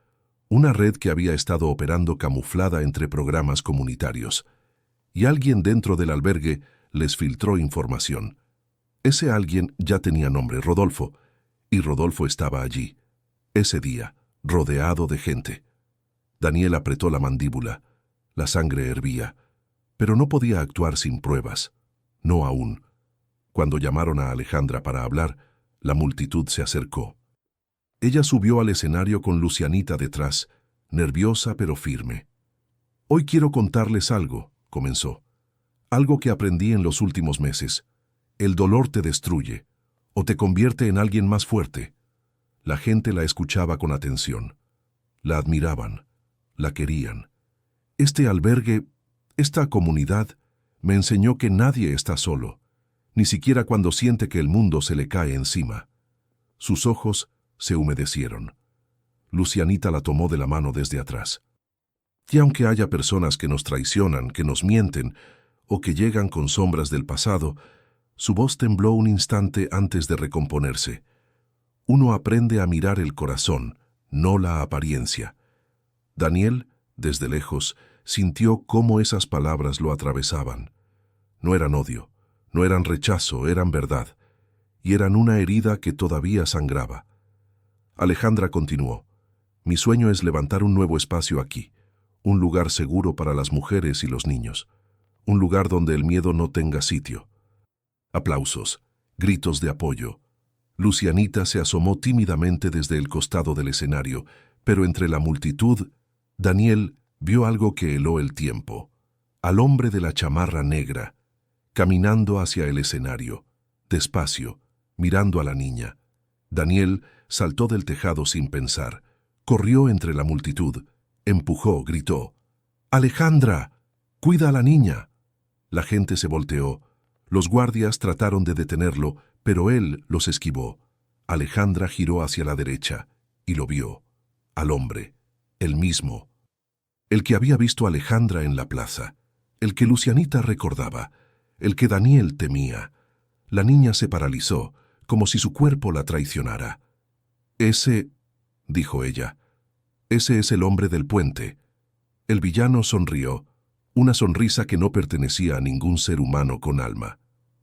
Una red que había estado operando camuflada entre programas comunitarios. Y alguien dentro del albergue les filtró información. Ese alguien ya tenía nombre, Rodolfo, y Rodolfo estaba allí, ese día, rodeado de gente. Daniel apretó la mandíbula. La sangre hervía, pero no podía actuar sin pruebas. No aún. Cuando llamaron a Alejandra para hablar, la multitud se acercó. Ella subió al escenario con Lucianita detrás, nerviosa pero firme. «Hoy quiero contarles algo», comenzó. «Algo que aprendí en los últimos meses. El dolor te destruye, o te convierte en alguien más fuerte». La gente la escuchaba con atención. La admiraban, la querían. Este albergue, esta comunidad, me enseñó que nadie está solo, ni siquiera cuando siente que el mundo se le cae encima. Sus ojos se humedecieron. Lucianita la tomó de la mano desde atrás. Y aunque haya personas que nos traicionan, que nos mienten, o que llegan con sombras del pasado, su voz tembló un instante antes de recomponerse. Uno aprende a mirar el corazón, no la apariencia. Daniel, desde lejos, sintió cómo esas palabras lo atravesaban. No eran odio, no eran rechazo, eran verdad, y eran una herida que todavía sangraba. Alejandra continuó. «Mi sueño es levantar un nuevo espacio aquí, un lugar seguro para las mujeres y los niños, un lugar donde el miedo no tenga sitio». Aplausos, gritos de apoyo. Lucianita se asomó tímidamente desde el costado del escenario, pero entre la multitud, Daniel vio algo que heló el tiempo. Al hombre de la chamarra negra, caminando hacia el escenario, despacio, mirando a la niña. Daniel saltó del tejado sin pensar, corrió entre la multitud, empujó, gritó. «¡Alejandra! ¡Cuida a la niña!». La gente se volteó. Los guardias trataron de detenerlo, pero él los esquivó. Alejandra giró hacia la derecha y lo vio. Al hombre, el mismo. El que había visto a Alejandra en la plaza, el que Lucianita recordaba, el que Daniel temía. La niña se paralizó, como si su cuerpo la traicionara. «Ese», dijo ella, «ese es el hombre del puente». El villano sonrió, una sonrisa que no pertenecía a ningún ser humano con alma.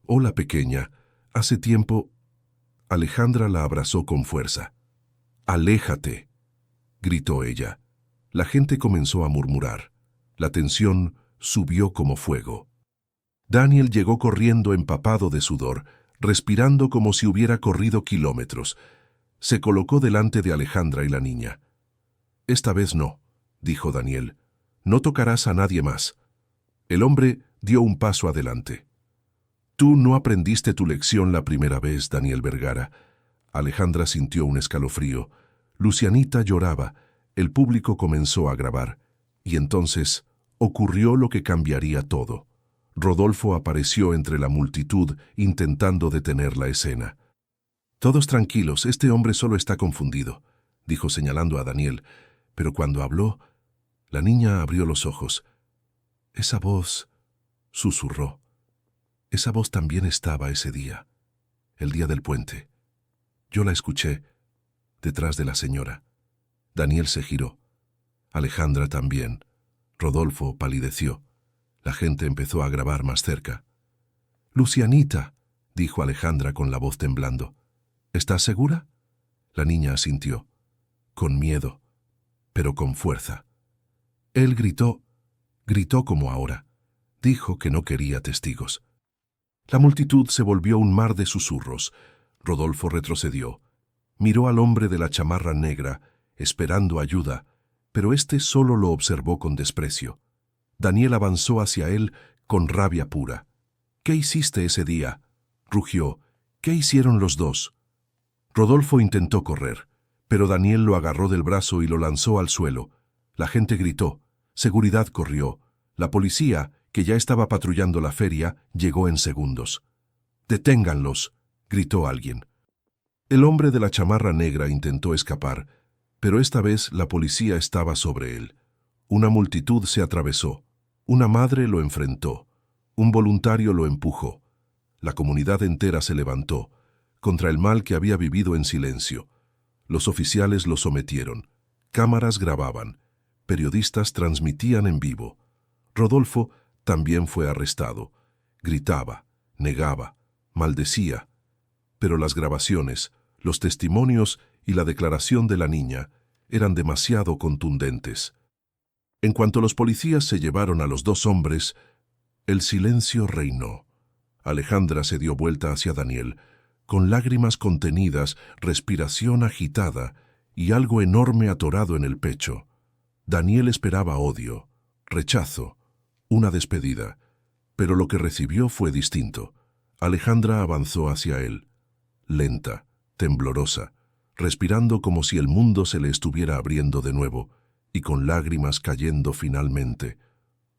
«Hola, pequeña, hace tiempo...». Alejandra la abrazó con fuerza. «Aléjate», gritó ella. La gente comenzó a murmurar. La tensión subió como fuego. Daniel llegó corriendo empapado de sudor, respirando como si hubiera corrido kilómetros. Se colocó delante de Alejandra y la niña. «Esta vez no», dijo Daniel. «No tocarás a nadie más». El hombre dio un paso adelante. «Tú no aprendiste tu lección la primera vez, Daniel Vergara». Alejandra sintió un escalofrío. Lucianita lloraba. El público comenzó a grabar. Y entonces ocurrió lo que cambiaría todo. Rodolfo apareció entre la multitud intentando detener la escena. «Todos tranquilos, este hombre solo está confundido», dijo señalando a Daniel. Pero cuando habló, la niña abrió los ojos. «Esa voz», susurró. «Esa voz también estaba ese día, el día del puente. Yo la escuché, detrás de la señora». Daniel se giró. Alejandra también. Rodolfo palideció. La gente empezó a grabar más cerca. «Lucianita», dijo Alejandra con la voz temblando. «¿Estás segura?» La niña asintió. Con miedo, pero con fuerza. Él gritó como ahora. Dijo que no quería testigos. La multitud se volvió un mar de susurros. Rodolfo retrocedió. Miró al hombre de la chamarra negra, esperando ayuda, pero éste solo lo observó con desprecio. Daniel avanzó hacia él con rabia pura. «¿Qué hiciste ese día?», rugió. «¿Qué hicieron los dos?». Rodolfo intentó correr, pero Daniel lo agarró del brazo y lo lanzó al suelo. La gente gritó. Seguridad corrió. La policía, que ya estaba patrullando la feria, llegó en segundos. «¡Deténganlos!», gritó alguien. El hombre de la chamarra negra intentó escapar, pero esta vez la policía estaba sobre él. Una multitud se atravesó. Una madre lo enfrentó. Un voluntario lo empujó. La comunidad entera se levantó, contra el mal que había vivido en silencio. Los oficiales lo sometieron. Cámaras grababan. Periodistas transmitían en vivo. Rodolfo también fue arrestado. Gritaba, negaba, maldecía. Pero las grabaciones, los testimonios y la declaración de la niña eran demasiado contundentes. En cuanto los policías se llevaron a los dos hombres, el silencio reinó. Alejandra se dio vuelta hacia Daniel, con lágrimas contenidas, respiración agitada y algo enorme atorado en el pecho. Daniel esperaba odio, rechazo, una despedida, pero lo que recibió fue distinto. Alejandra avanzó hacia él, lenta, temblorosa, respirando como si el mundo se le estuviera abriendo de nuevo, y con lágrimas cayendo finalmente.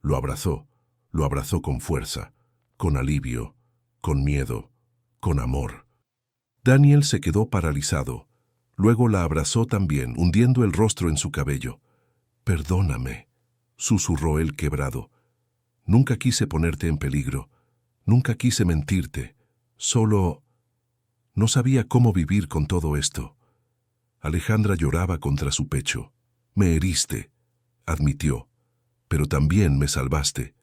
Lo abrazó con fuerza, con alivio, con miedo, con amor. Daniel se quedó paralizado. Luego la abrazó también, hundiendo el rostro en su cabello. «Perdóname», susurró él quebrado. «Nunca quise ponerte en peligro. Nunca quise mentirte. Solo no sabía cómo vivir con todo esto». Alejandra lloraba contra su pecho. «Me heriste», admitió, «pero también me salvaste.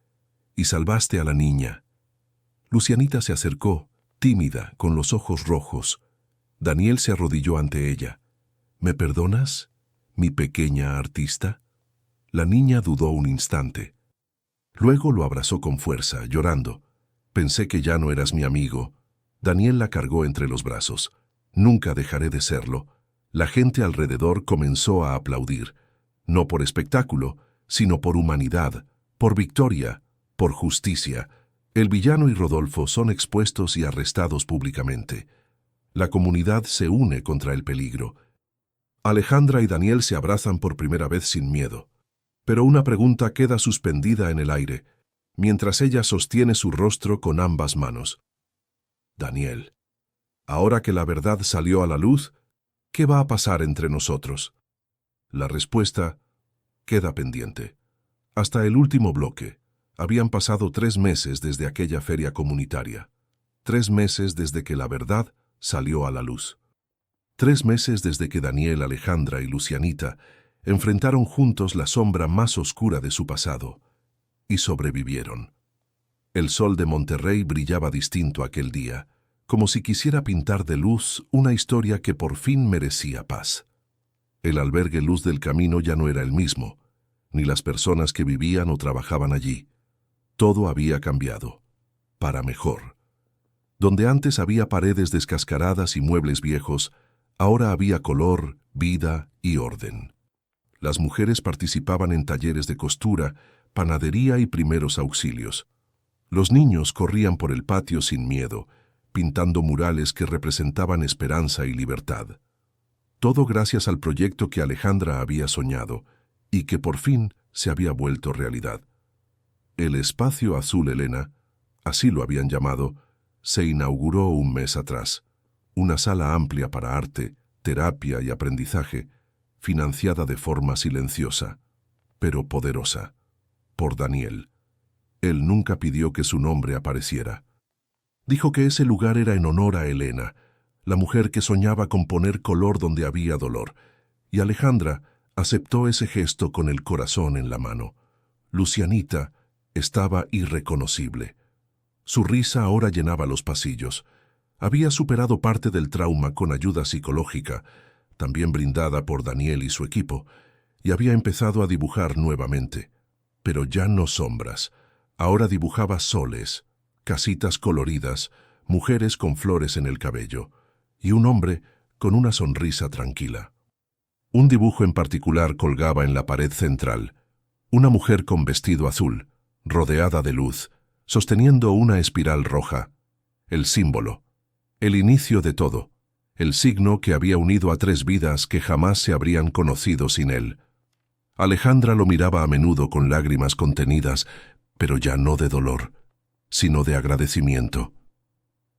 Y salvaste a la niña». Lucianita se acercó, tímida, con los ojos rojos. Daniel se arrodilló ante ella. «¿Me perdonas, mi pequeña artista?». La niña dudó un instante. Luego lo abrazó con fuerza, llorando. «Pensé que ya no eras mi amigo». Daniel la cargó entre los brazos. «Nunca dejaré de serlo». La gente alrededor comenzó a aplaudir, no por espectáculo, sino por humanidad, por victoria, por justicia. El villano y Rodolfo son expuestos y arrestados públicamente. La comunidad se une contra el peligro. Alejandra y Daniel se abrazan por primera vez sin miedo. Pero una pregunta queda suspendida en el aire, mientras ella sostiene su rostro con ambas manos. «Daniel, ahora que la verdad salió a la luz, ¿qué va a pasar entre nosotros?». La respuesta queda pendiente. Hasta el último bloque. Habían pasado 3 meses desde aquella feria comunitaria. 3 meses desde que la verdad salió a la luz. 3 meses desde que Daniel, Alejandra y Lucianita enfrentaron juntos la sombra más oscura de su pasado. Y sobrevivieron. El sol de Monterrey brillaba distinto aquel día, como si quisiera pintar de luz una historia que por fin merecía paz. El albergue Luz del Camino ya no era el mismo, ni las personas que vivían o trabajaban allí. Todo había cambiado, para mejor. Donde antes había paredes descascaradas y muebles viejos, ahora había color, vida y orden. Las mujeres participaban en talleres de costura, panadería y primeros auxilios. Los niños corrían por el patio sin miedo, pintando murales que representaban esperanza y libertad. Todo gracias al proyecto que Alejandra había soñado y que por fin se había vuelto realidad. El Espacio Azul Elena, así lo habían llamado, se inauguró un mes atrás. Una sala amplia para arte, terapia y aprendizaje, financiada de forma silenciosa, pero poderosa, por Daniel. Él nunca pidió que su nombre apareciera. Dijo que ese lugar era en honor a Elena, la mujer que soñaba con poner color donde había dolor, y Alejandra aceptó ese gesto con el corazón en la mano. Lucianita estaba irreconocible. Su risa ahora llenaba los pasillos. Había superado parte del trauma con ayuda psicológica, también brindada por Daniel y su equipo, y había empezado a dibujar nuevamente. Pero ya no sombras. Ahora dibujaba soles, casitas coloridas, mujeres con flores en el cabello, y un hombre con una sonrisa tranquila. Un dibujo en particular colgaba en la pared central. Una mujer con vestido azul, rodeada de luz, sosteniendo una espiral roja. El símbolo, el inicio de todo, el signo que había unido a 3 vidas que jamás se habrían conocido sin él. Alejandra lo miraba a menudo con lágrimas contenidas, pero ya no de dolor, sino de agradecimiento.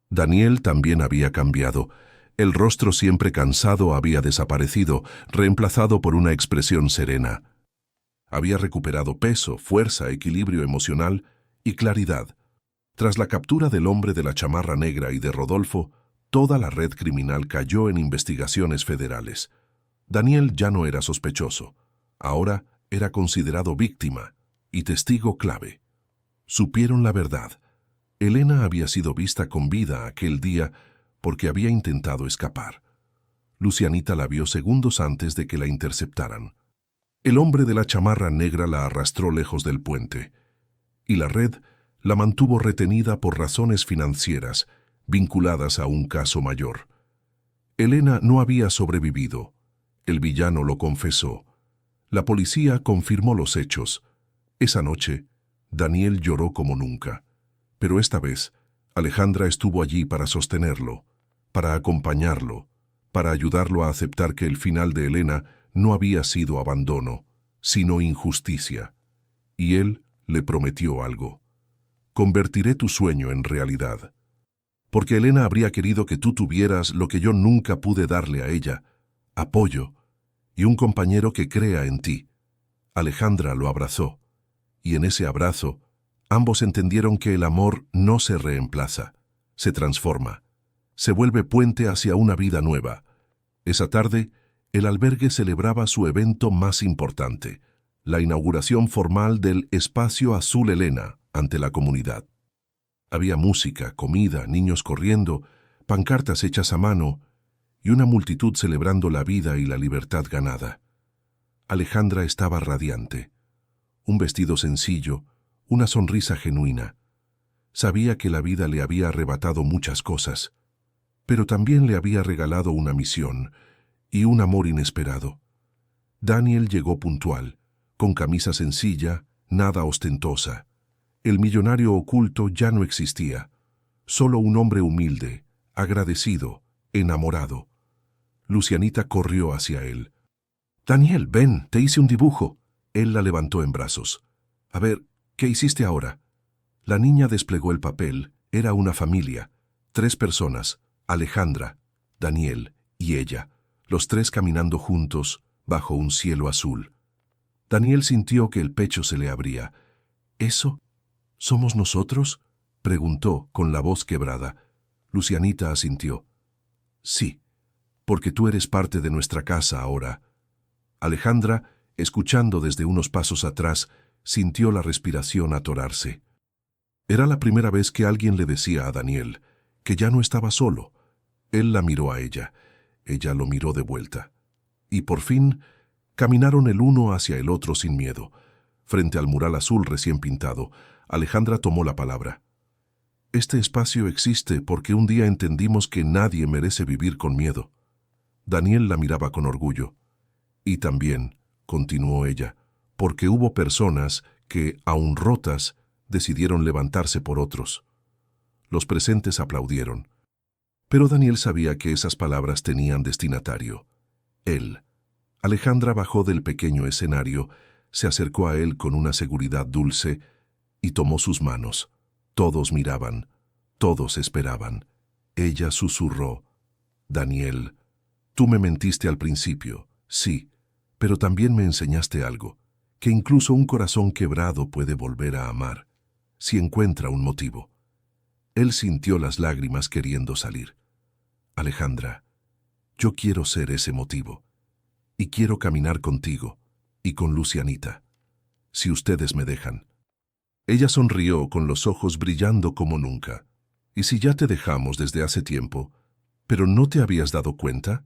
Daniel también había cambiado. El rostro siempre cansado había desaparecido, reemplazado por una expresión serena. Había recuperado peso, fuerza, equilibrio emocional y claridad. Tras la captura del hombre de la chamarra negra y de Rodolfo, toda la red criminal cayó en investigaciones federales. Daniel ya no era sospechoso. Ahora era considerado víctima y testigo clave. Supieron la verdad. Elena había sido vista con vida aquel día porque había intentado escapar. Lucianita la vio segundos antes de que la interceptaran. El hombre de la chamarra negra la arrastró lejos del puente, y la red la mantuvo retenida por razones financieras vinculadas a un caso mayor. Elena no había sobrevivido. El villano lo confesó. La policía confirmó los hechos. Esa noche, Daniel lloró como nunca. Pero esta vez, Alejandra estuvo allí para sostenerlo, para acompañarlo, para ayudarlo a aceptar que el final de Elena no había sido abandono, sino injusticia. Y él le prometió algo. Convertiré tu sueño en realidad. Porque Elena habría querido que tú tuvieras lo que yo nunca pude darle a ella, apoyo y un compañero que crea en ti. Alejandra lo abrazó, y en ese abrazo, ambos entendieron que el amor no se reemplaza, se transforma, se vuelve puente hacia una vida nueva. Esa tarde, el albergue celebraba su evento más importante, la inauguración formal del Espacio Azul Elena ante la comunidad. Había música, comida, niños corriendo, pancartas hechas a mano y una multitud celebrando la vida y la libertad ganada. Alejandra estaba radiante. Un vestido sencillo, una sonrisa genuina. Sabía que la vida le había arrebatado muchas cosas, pero también le había regalado una misión y un amor inesperado. Daniel llegó puntual, con camisa sencilla, nada ostentosa. El millonario oculto ya no existía, solo un hombre humilde, agradecido, enamorado. Lucianita corrió hacia él. «Daniel, ven, te hice un dibujo». Él la levantó en brazos. «A ver, ¿qué hiciste ahora?» La niña desplegó el papel. Era una familia, 3 personas, Alejandra, Daniel y ella, los 3 caminando juntos bajo un cielo azul. Daniel sintió que el pecho se le abría. «¿Eso? ¿Somos nosotros?», preguntó con la voz quebrada. Lucianita asintió. «Sí, porque tú eres parte de nuestra casa ahora». Alejandra, escuchando desde unos pasos atrás, sintió la respiración atorarse. Era la primera vez que alguien le decía a Daniel que ya no estaba solo. Él la miró a ella, ella lo miró de vuelta. Y por fin, caminaron el uno hacia el otro sin miedo. Frente al mural azul recién pintado, Alejandra tomó la palabra. Este espacio existe porque un día entendimos que nadie merece vivir con miedo. Daniel la miraba con orgullo. Y también, continuó ella, porque hubo personas que, aun rotas, decidieron levantarse por otros. Los presentes aplaudieron. Pero Daniel sabía que esas palabras tenían destinatario. Él. Alejandra bajó del pequeño escenario, se acercó a él con una seguridad dulce y tomó sus manos. Todos miraban, todos esperaban. Ella susurró: Daniel, tú me mentiste al principio, sí, pero también me enseñaste algo, que incluso un corazón quebrado puede volver a amar, si encuentra un motivo. Él sintió las lágrimas queriendo salir. Alejandra, yo quiero ser ese motivo, y quiero caminar contigo y con Lucianita, si ustedes me dejan. Ella sonrió con los ojos brillando como nunca. ¿Y si ya te dejamos desde hace tiempo, pero no te habías dado cuenta?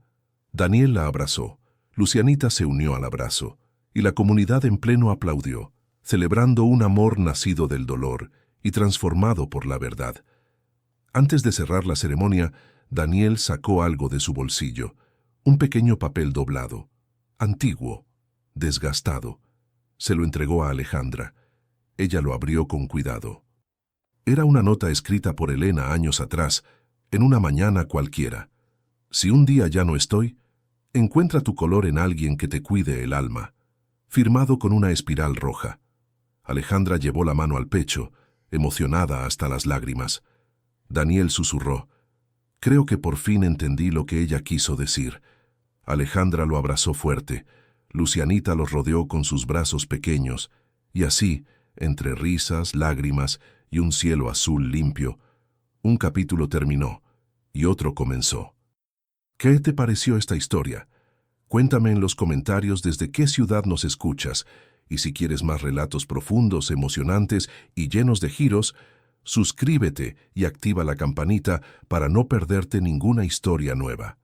Daniel la abrazó, Lucianita se unió al abrazo, y la comunidad en pleno aplaudió, celebrando un amor nacido del dolor y transformado por la verdad. Antes de cerrar la ceremonia, Daniel sacó algo de su bolsillo, un pequeño papel doblado, antiguo, desgastado. Se lo entregó a Alejandra. Ella lo abrió con cuidado. Era una nota escrita por Elena años atrás, en una mañana cualquiera. Si un día ya no estoy, encuentra tu color en alguien que te cuide el alma. Firmado con una espiral roja. Alejandra llevó la mano al pecho, emocionada hasta las lágrimas. Daniel susurró: creo que por fin entendí lo que ella quiso decir. Alejandra lo abrazó fuerte. Lucianita los rodeó con sus brazos pequeños, y así, entre risas, lágrimas y un cielo azul limpio, un capítulo terminó y otro comenzó. ¿Qué te pareció esta historia? Cuéntame en los comentarios desde qué ciudad nos escuchas, y si quieres más relatos profundos, emocionantes y llenos de giros, suscríbete y activa la campanita para no perderte ninguna historia nueva.